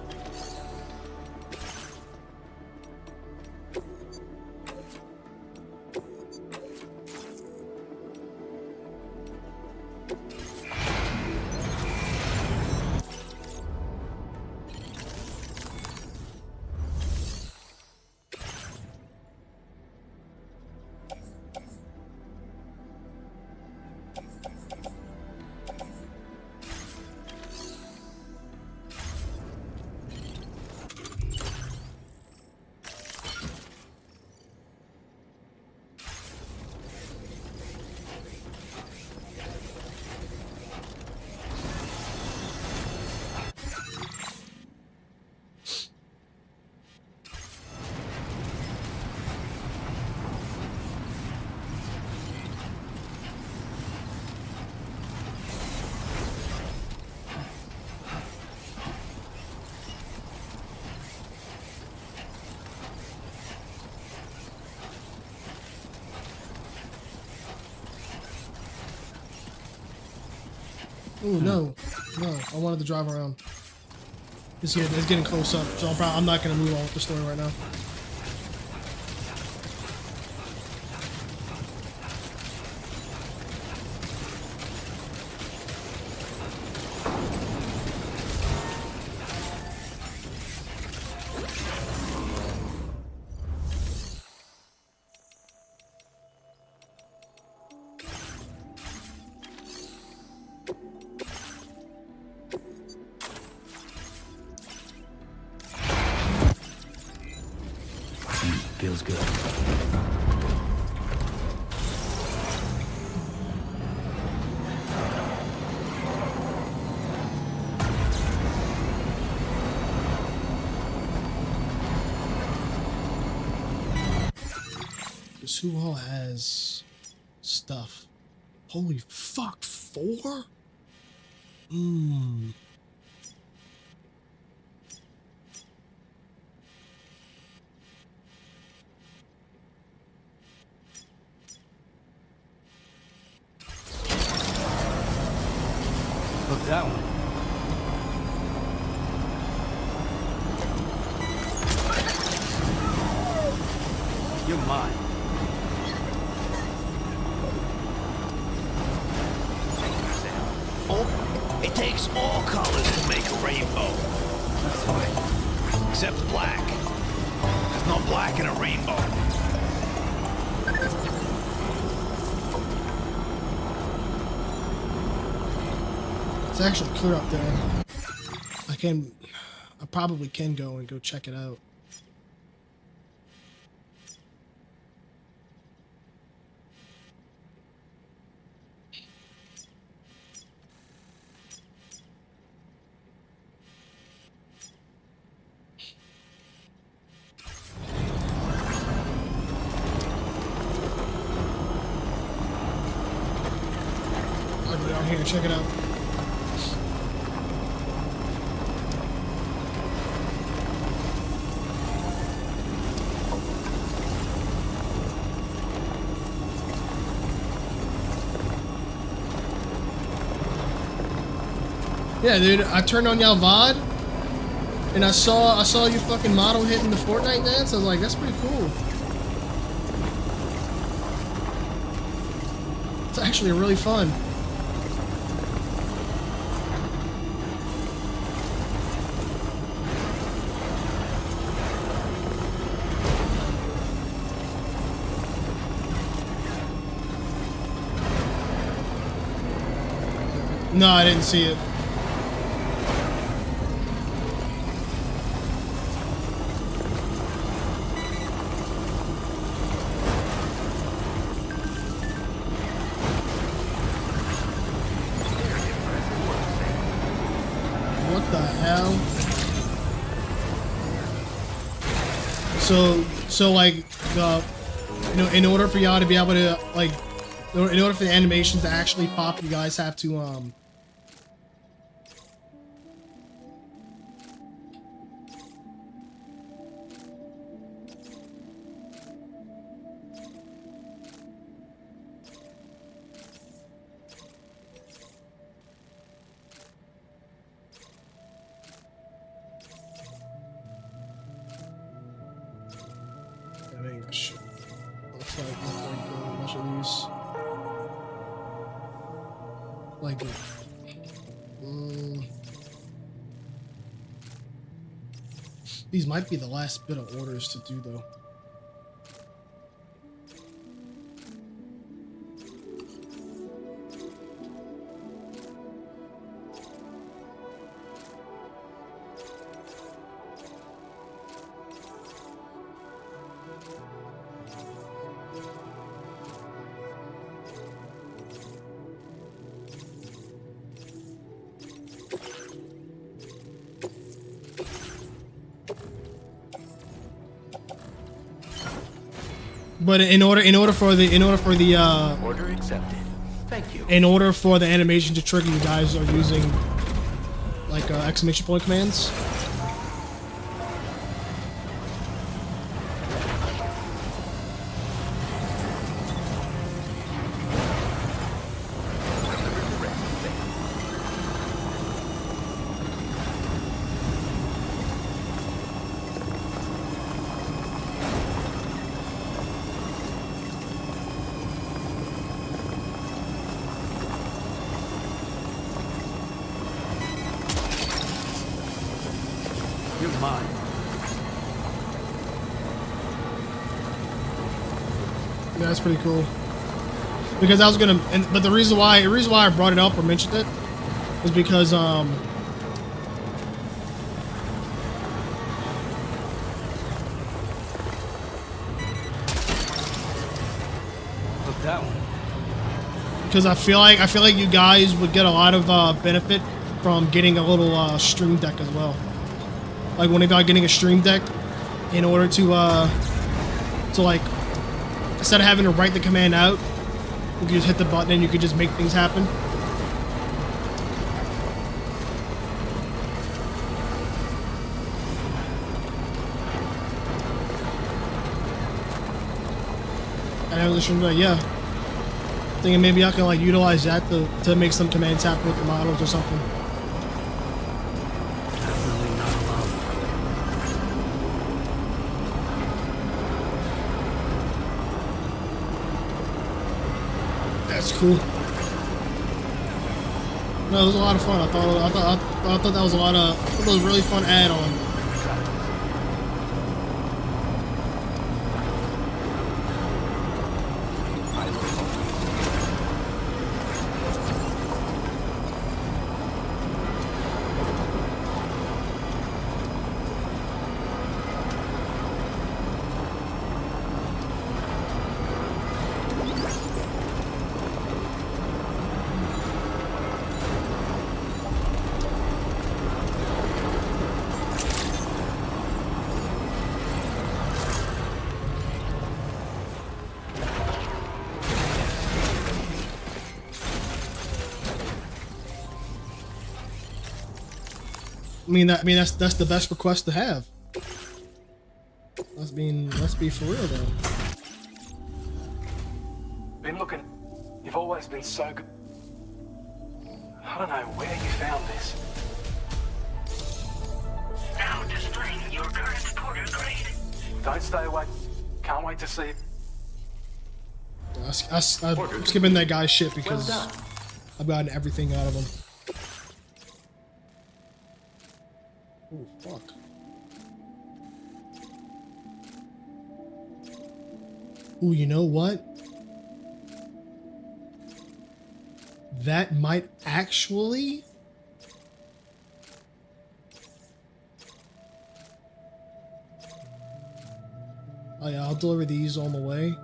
Ooh, no. I wanted to drive around. It's getting close up, so I'm not gonna move on with the story right now. Feels good. This who all has stuff. Holy fuck, 4? Look that one. You're mine. Oh, it takes all colors to make a rainbow. That's right. Except black. There's no black in a rainbow. It's actually clear up there. I probably can go and check it out. I'll go down here and check it out. Yeah, dude, I turned on y'all VOD and I saw you fucking model hitting the Fortnite dance. I was like, that's pretty cool. It's actually really fun. No, I didn't see it. What the hell? So like you know, in order for y'all to be able to like, in order for the animations to actually pop, you guys have to shit. Looks like a bunch of these. Like, these might be the last bit of orders to do, though. But in order for the Order accepted. Thank you. in order for the animation to trigger, you guys are using like exclamation point commands. You're mine. Yeah, that's pretty cool. Because I was gonna, but the reason why I brought it up or mentioned it was because Look, that one. Because I feel like you guys would get a lot of benefit from getting a little stream deck as well. Like when about getting a stream deck, in order to like, instead of having to write the command out, you can just hit the button and you can just make things happen. And I was just like, yeah, thinking maybe I can like utilize that to make some commands happen with the models or something. That's cool. No, it was a lot of fun. I thought that was a lot of, it was a really fun add-on. I mean that's the best request to have. Let's be for real though. Been looking. You've always been so good. I don't know where you found this. Now displaying your current porter grade. Don't stay away. Can't wait to see it. I'm skipping that guy's shit because I've gotten everything out of him. Oh, fuck. Ooh, you know what? That might actually... Oh yeah, I'll deliver these on the way.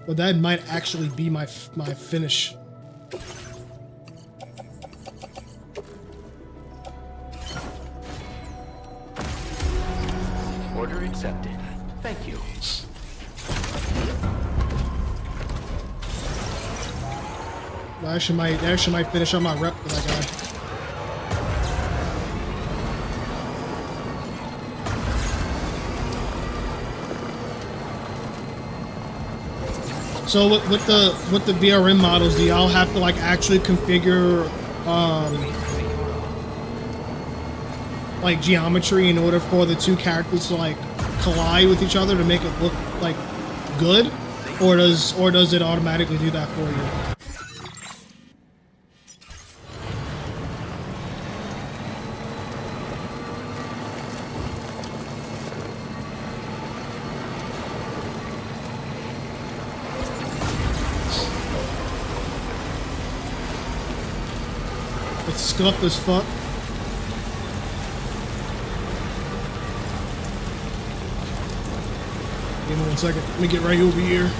But that might actually be my finish. Order accepted. Thank you. That actually might finish on my rep for that guy. So with the VRM models, do y'all have to like actually configure like geometry in order for the two characters to like collide with each other to make it look like good, or does it automatically do that for you? It's scuffed as fuck. Give me 1 second. Let me get right over here.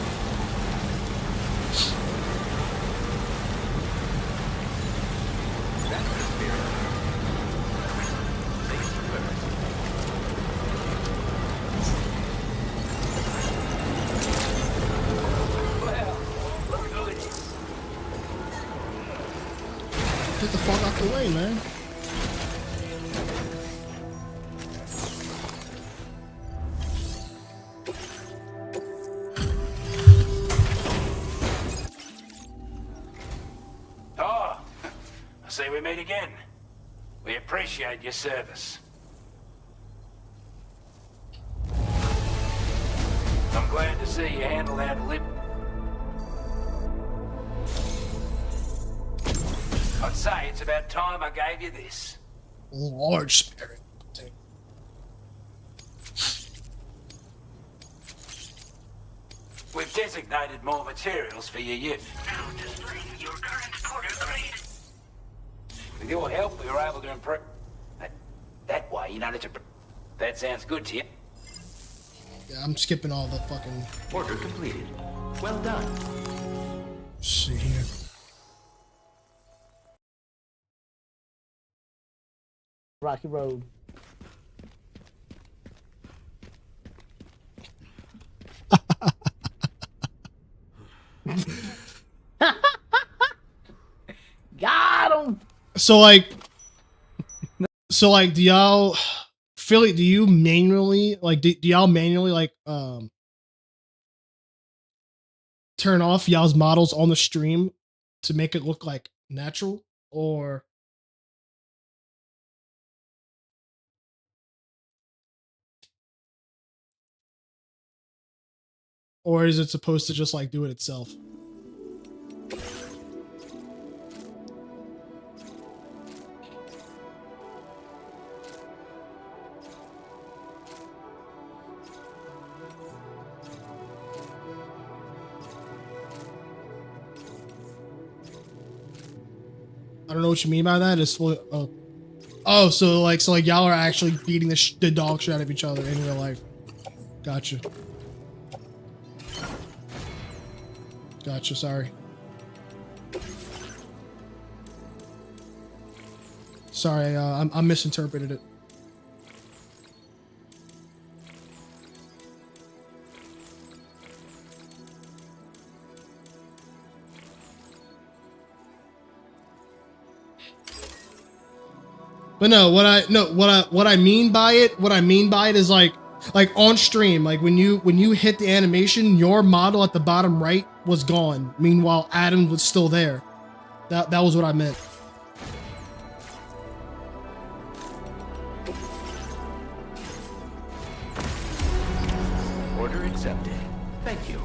Get the fuck out the way, man. Oh, I see we meet again. We appreciate your service. I'm glad to see you handle that lip. I'd say it's about time I gave you this. Large spirit. We've designated more materials for your use. Now display your current porter grade. With your help, we were able to improve... That way, you know, that sounds good to you. Yeah, I'm skipping all the fucking... Order completed. Well done. Let's see here. Rocky Road. Got him. So like, do y'all feel it? Do you manually like? Do y'all manually like turn off y'all's models on the stream to make it look like natural, or is it supposed to just like do it itself? I don't know what you mean by that. It's so like y'all are actually beating the dog shit out of each other in real life. Gotcha. Gotcha. Sorry. Sorry. I misinterpreted it. But no, what I mean by it is like on stream, like when you hit the animation, your model at the bottom right was gone. Meanwhile, Adam was still there. That was what I meant. Order accepted. Thank you.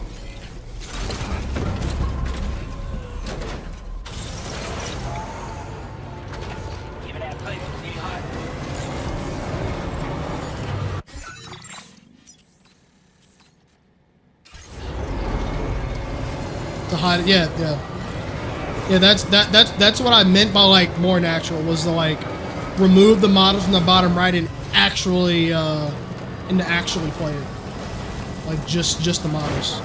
hide it. Yeah, yeah. Yeah, that's what I meant by like more natural, was to like remove the models from the bottom right and actually play it. Like just the models.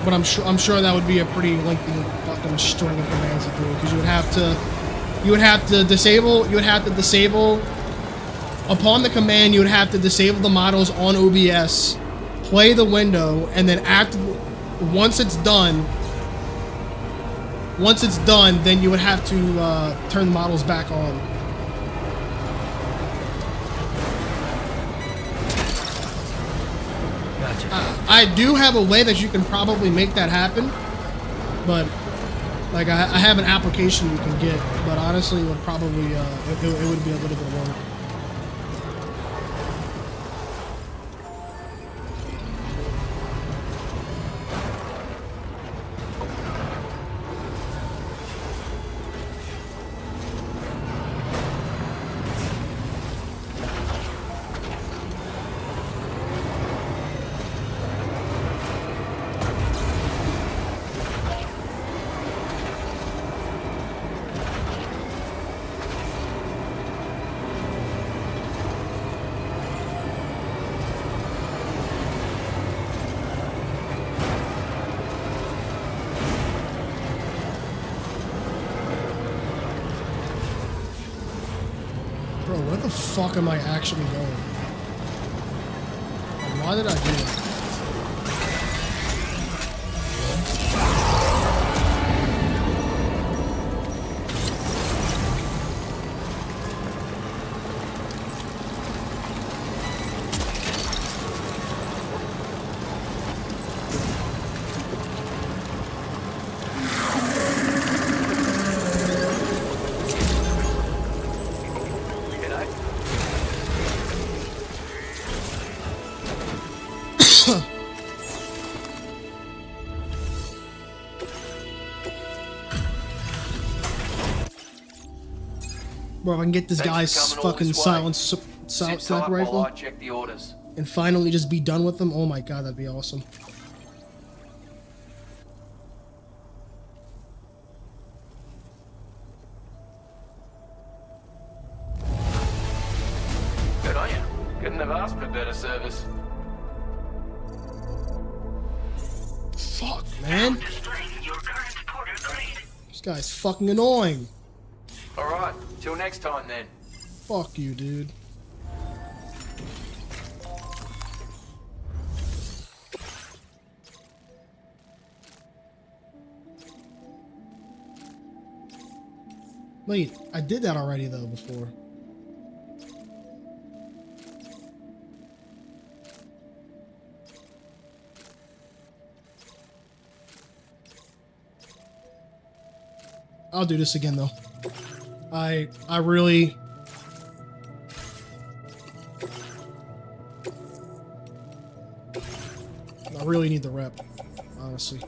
But I'm sure that would be a pretty lengthy fucking string of commands to do, because you would have to disable upon the command. You would have to disable the models on OBS, play the window, and then once it's done, then you would have to turn the models back on. I do have a way that you can probably make that happen, but like I have an application you can get, but honestly, it would probably it would be a little bit of work. Bro, where the fuck am I actually going? Like, why did I do that? Bro, if I can get this guy's fucking silence sniper rifle check the orders. and finally just be done with them, oh my god, that'd be awesome. Good on you. Couldn't have asked for better service. Fuck, man. This guy's fucking annoying. Alright, till next time then. Fuck you, dude. Wait, I did that already though before. I'll do this again though. I really need the rep, honestly.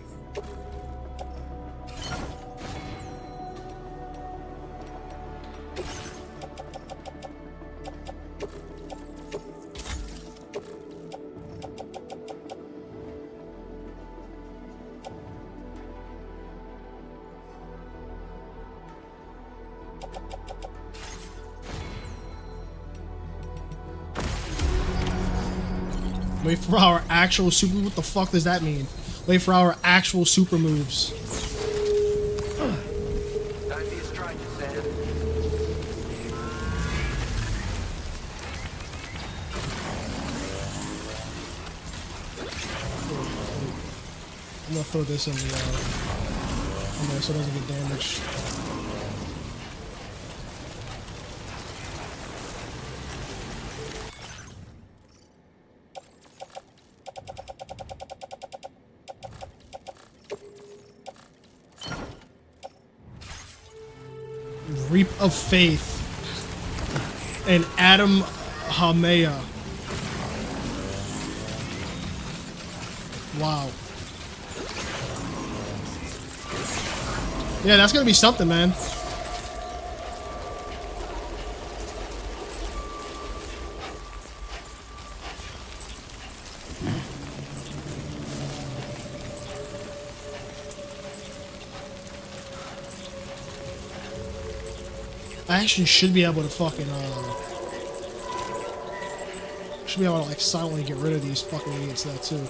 Wait for our actual super. What the fuck does that mean? Wait for our actual super moves. Don't be a stranger, Sam. I'm gonna throw this in the in there so it doesn't get damaged. Reap of Faith and Adam Hamea. Wow. Yeah, that's gonna be something, man. I actually should be able to fucking should be able to like silently get rid of these fucking idiots now too.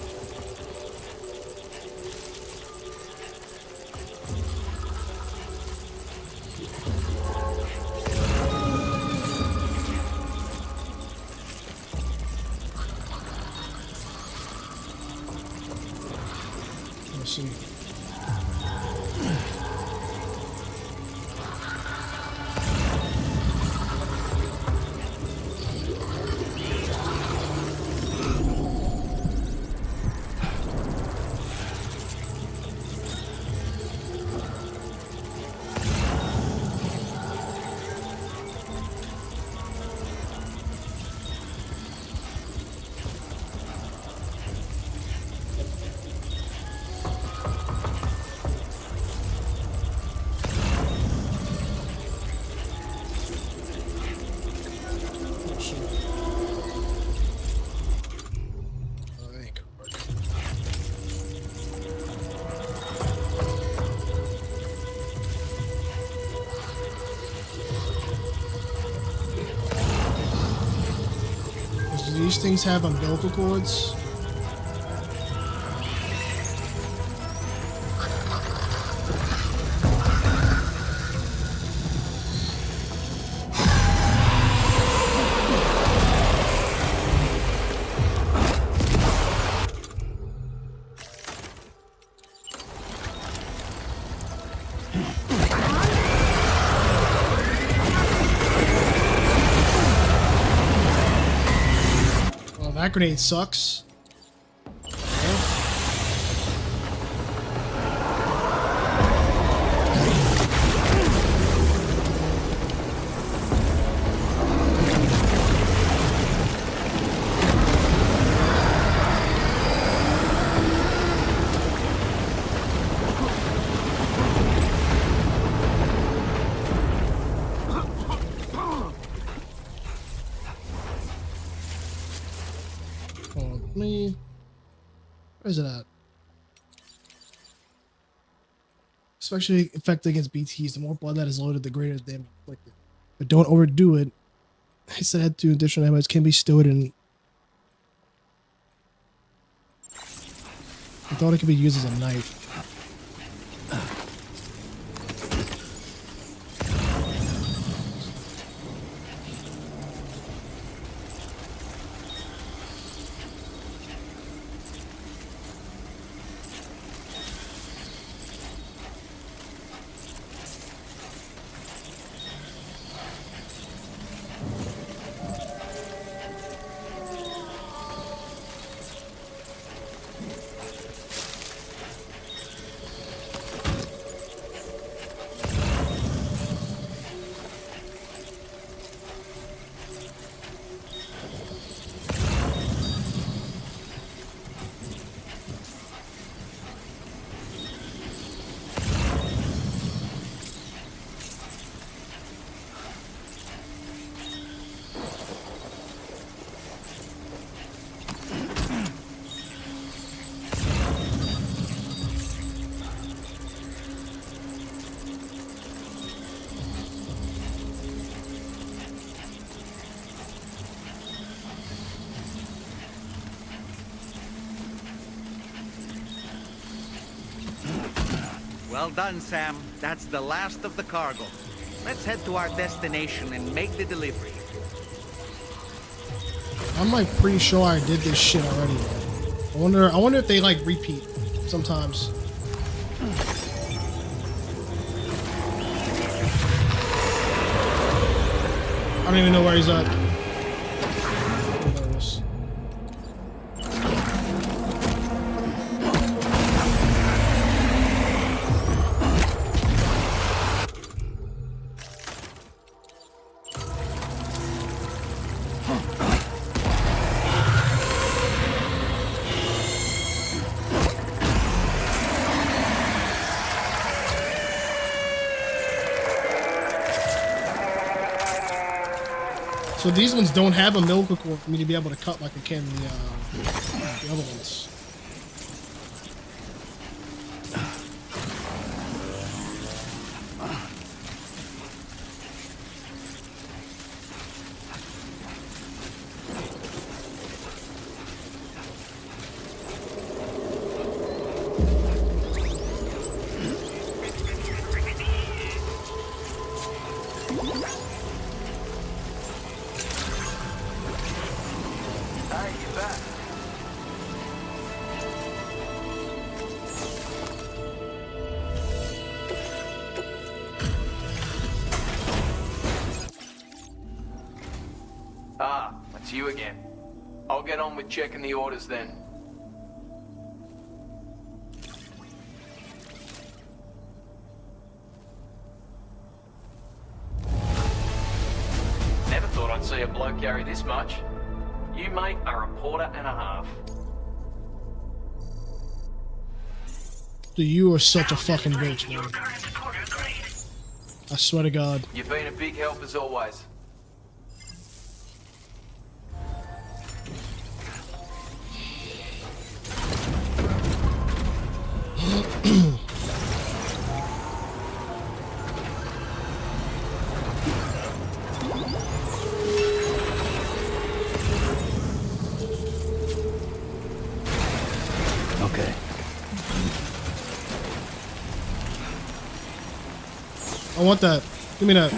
Let's see. Do these things have umbilical cords? That grenade sucks. Where's it at? Especially effective against BTs. The more blood that is loaded, the greater the damage inflicted. But don't overdo it. I said I had 2 additional ammo can be stowed in. I thought it could be used as a knife. Well done, Sam. That's the last of the cargo. Let's head to our destination and make the delivery. I'm like pretty sure I did this shit already. I wonder if they like repeat sometimes. I don't even know where he's at. So these ones don't have a umbilical cord for me to be able to cut like I can the other ones. that? Ah, it's you again. I'll get on with checking the orders then. Never thought I'd see a bloke carry this much. You, mate, are a reporter and a half. Dude, you are such a fucking bitch, man. I swear to God. You've been a big help as always. Okay. I want that. Give me that.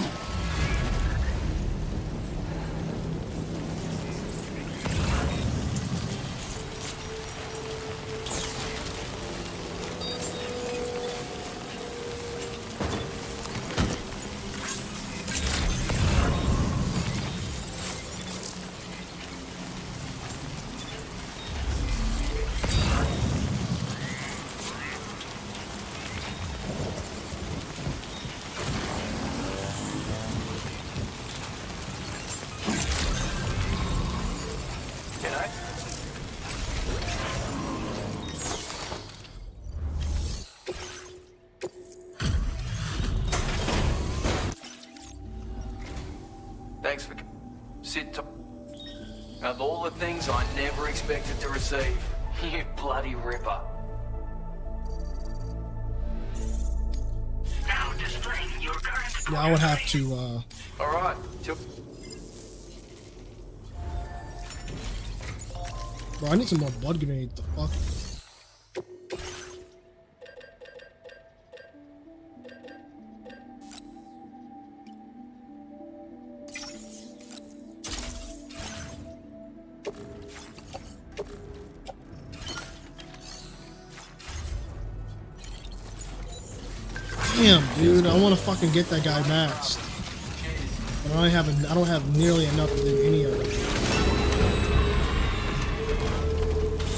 Thanks for of all the things I never expected to receive. You bloody ripper. Now displaying your current. Yeah, I would have to, Alright, Bro, I need some more blood grenade. The fuck? Damn, dude, I want to fucking get that guy maxed. But I don't have nearly enough to do any of it.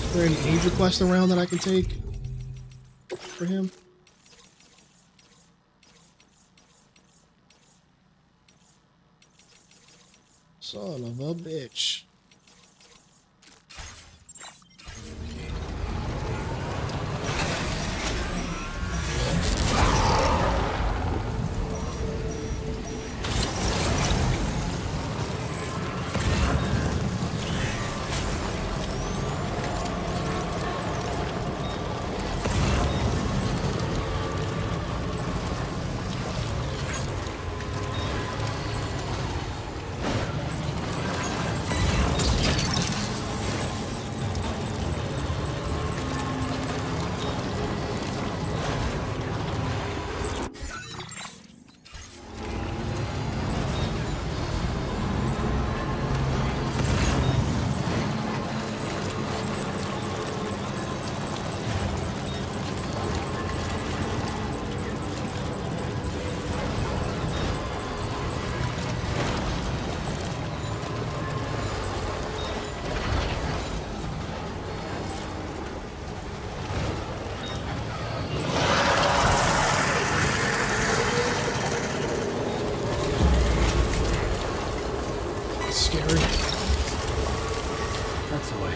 Is there any age requests around that I can take for him? Son of a bitch. Scary. That's the way.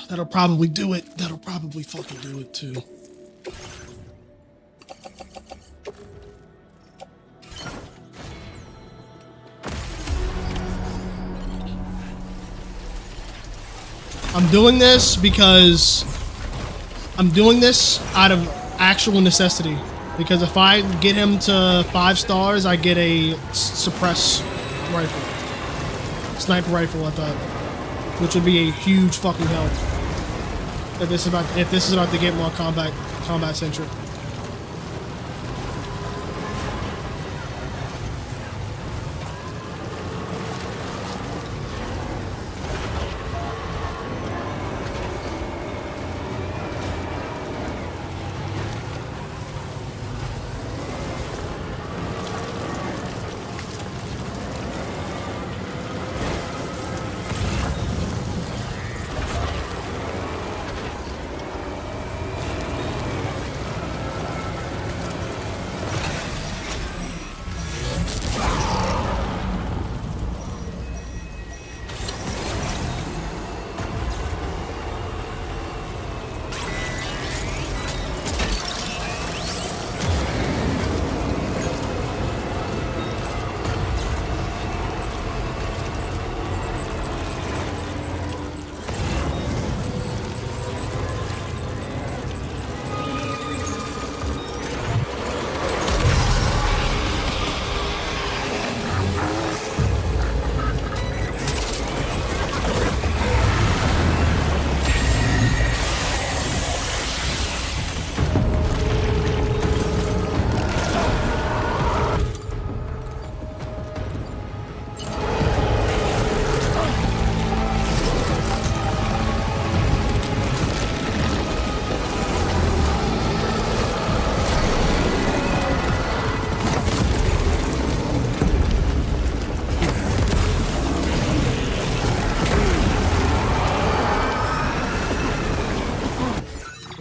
That'll probably do it. That'll probably fucking do it too. I'm doing this because I'm doing this out of actual necessity. Because if I get him to 5 stars, I get a suppress rifle, sniper rifle at that, which would be a huge fucking help. If this is about to get more combat centric.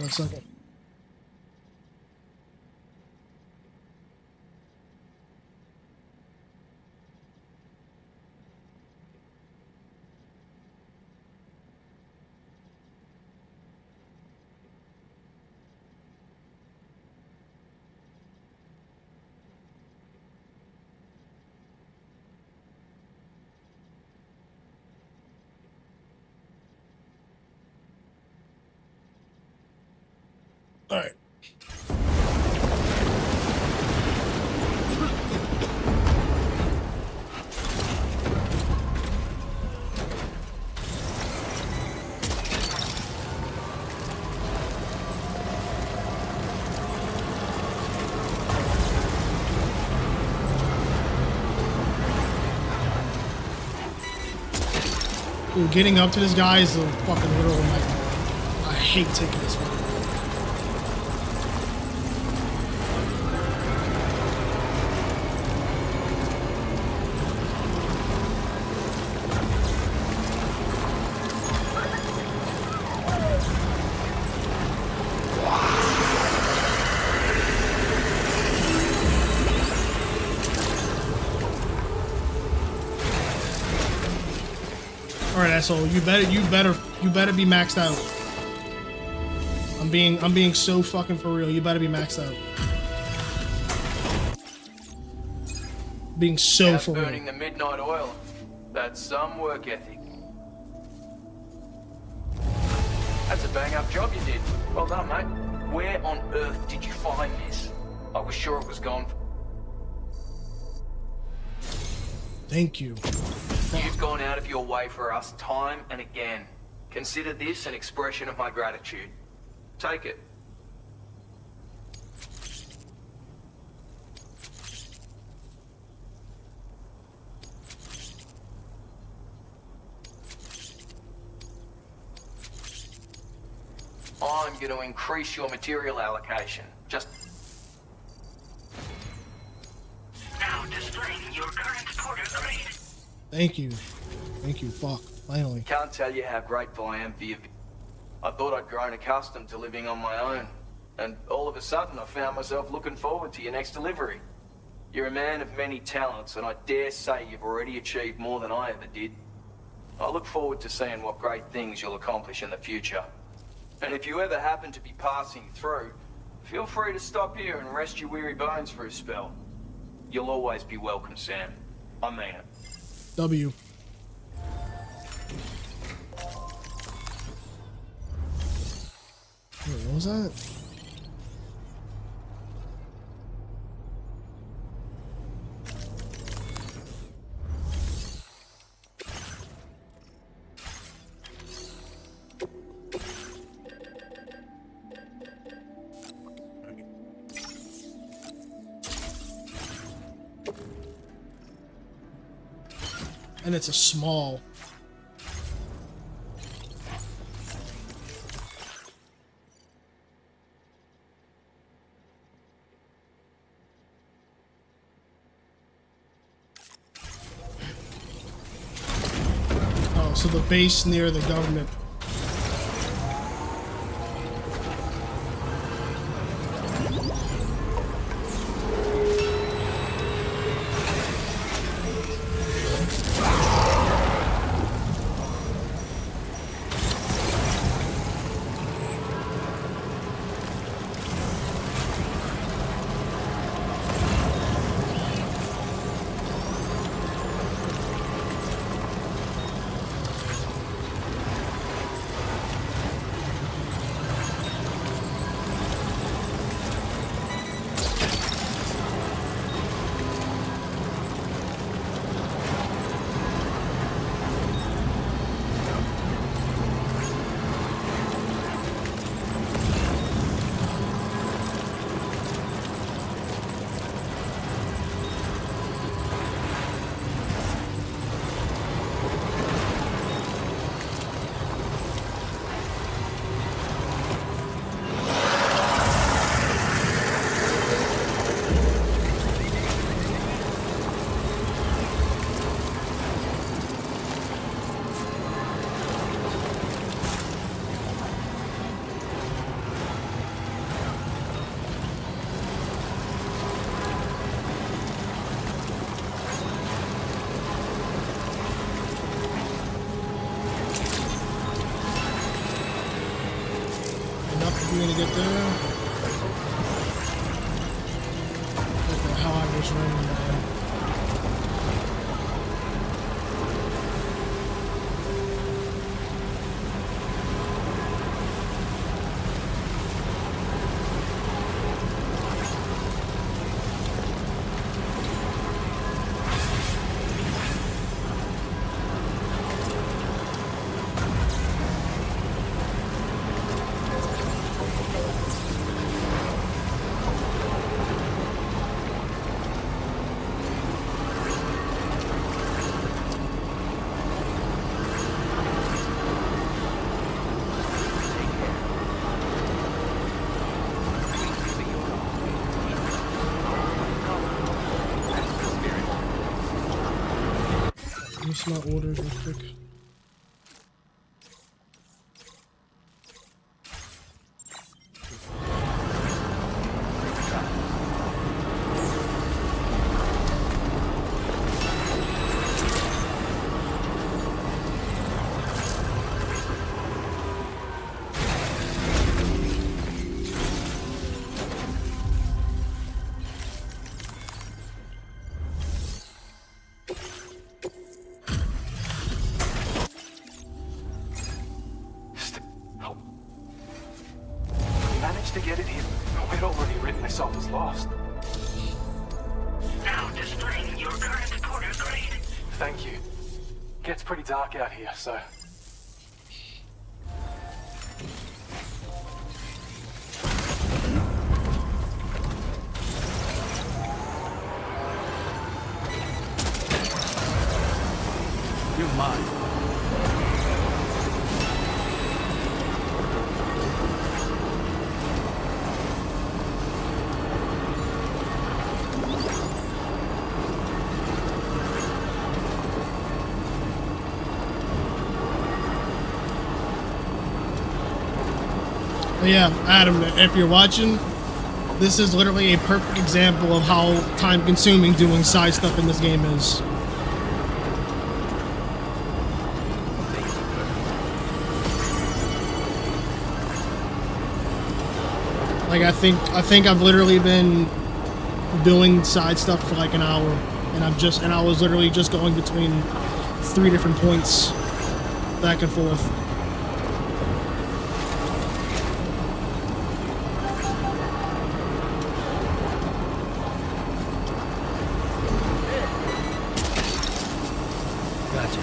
Second. All right. Dude, getting up to this guy is a fucking literal nightmare. I hate taking this one. Alright, asshole, you better be maxed out. I'm being so fucking for real. You better be maxed out. Being so for real. Burning the midnight oil. That's some work ethic. That's a bang up job you did. Well done, mate. Where on earth did you find this? I was sure it was gone. Thank you. You've gone out of your way for us time and again. Consider this an expression of my gratitude. Take it. I'm going to increase your material allocation. Just now displaying your current porter grade. Thank you. Thank you. Fuck. Finally. Can't tell you how grateful I am for you. I thought I'd grown accustomed to living on my own, and all of a sudden I found myself looking forward to your next delivery. You're a man of many talents, and I dare say you've already achieved more than I ever did. I look forward to seeing what great things you'll accomplish in the future. And if you ever happen to be passing through, feel free to stop here and rest your weary bones for a spell. You'll always be welcome, Sam. I mean it. W. Wait, what was that? And it's a small. Oh, so the base near the government. We're gonna get there. What the hell, I was running there. My orders real quick. To get it here, I'd already written myself as lost. Now displaying your current porter grade. Thank you. Gets pretty dark out here, so... You're mine. Yeah, Adam, if you're watching, this is literally a perfect example of how time-consuming doing side stuff in this game is. Like I think I've literally been doing side stuff for like an hour, and I was literally just going between 3 different points, back and forth. Gotcha.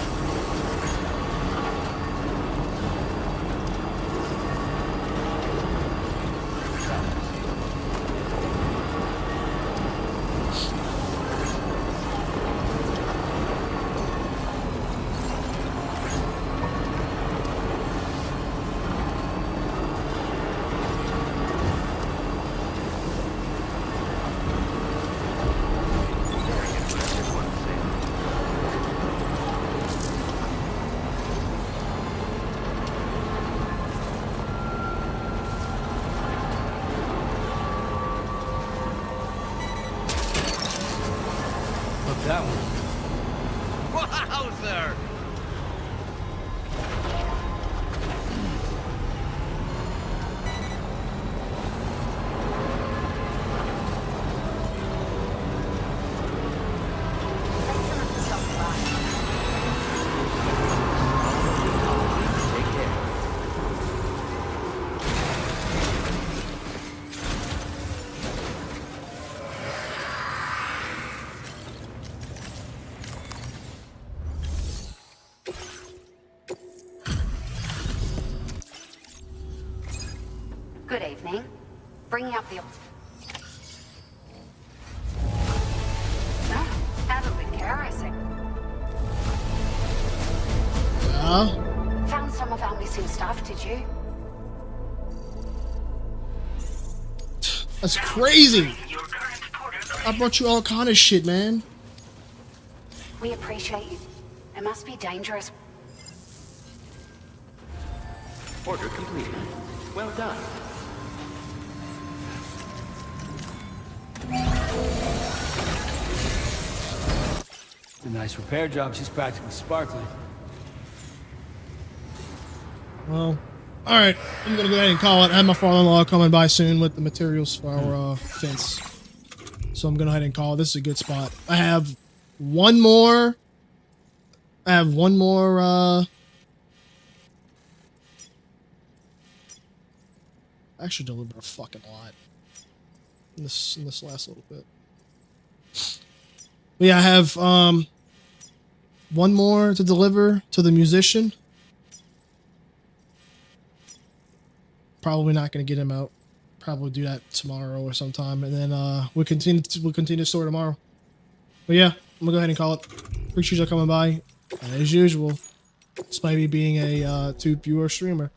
That one. Wowzer! Good evening. Bringing up the... No, had a bit embarrassing. Yeah. Found some of our missing stuff, did you? That's crazy. I brought you all kind of shit, man. We appreciate you. It must be dangerous. Order completed. Well done. It's a nice repair job. She's practically sparkling. Well, all right. I'm gonna go ahead and call it. I have my father-in-law coming by soon with the materials for our fence, so I'm gonna go ahead and call it. This is a good spot. I have one more. I actually delivered a fucking lot in this last little bit. But yeah, I have one more to deliver to the musician. Probably not going to get him out. Probably do that tomorrow or sometime, and then we'll continue to store tomorrow. But yeah, I'm gonna go ahead and call it. Appreciate you coming by, as usual. Despite me being a 2 viewer streamer,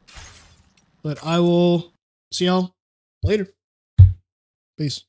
but I will see y'all later. Peace.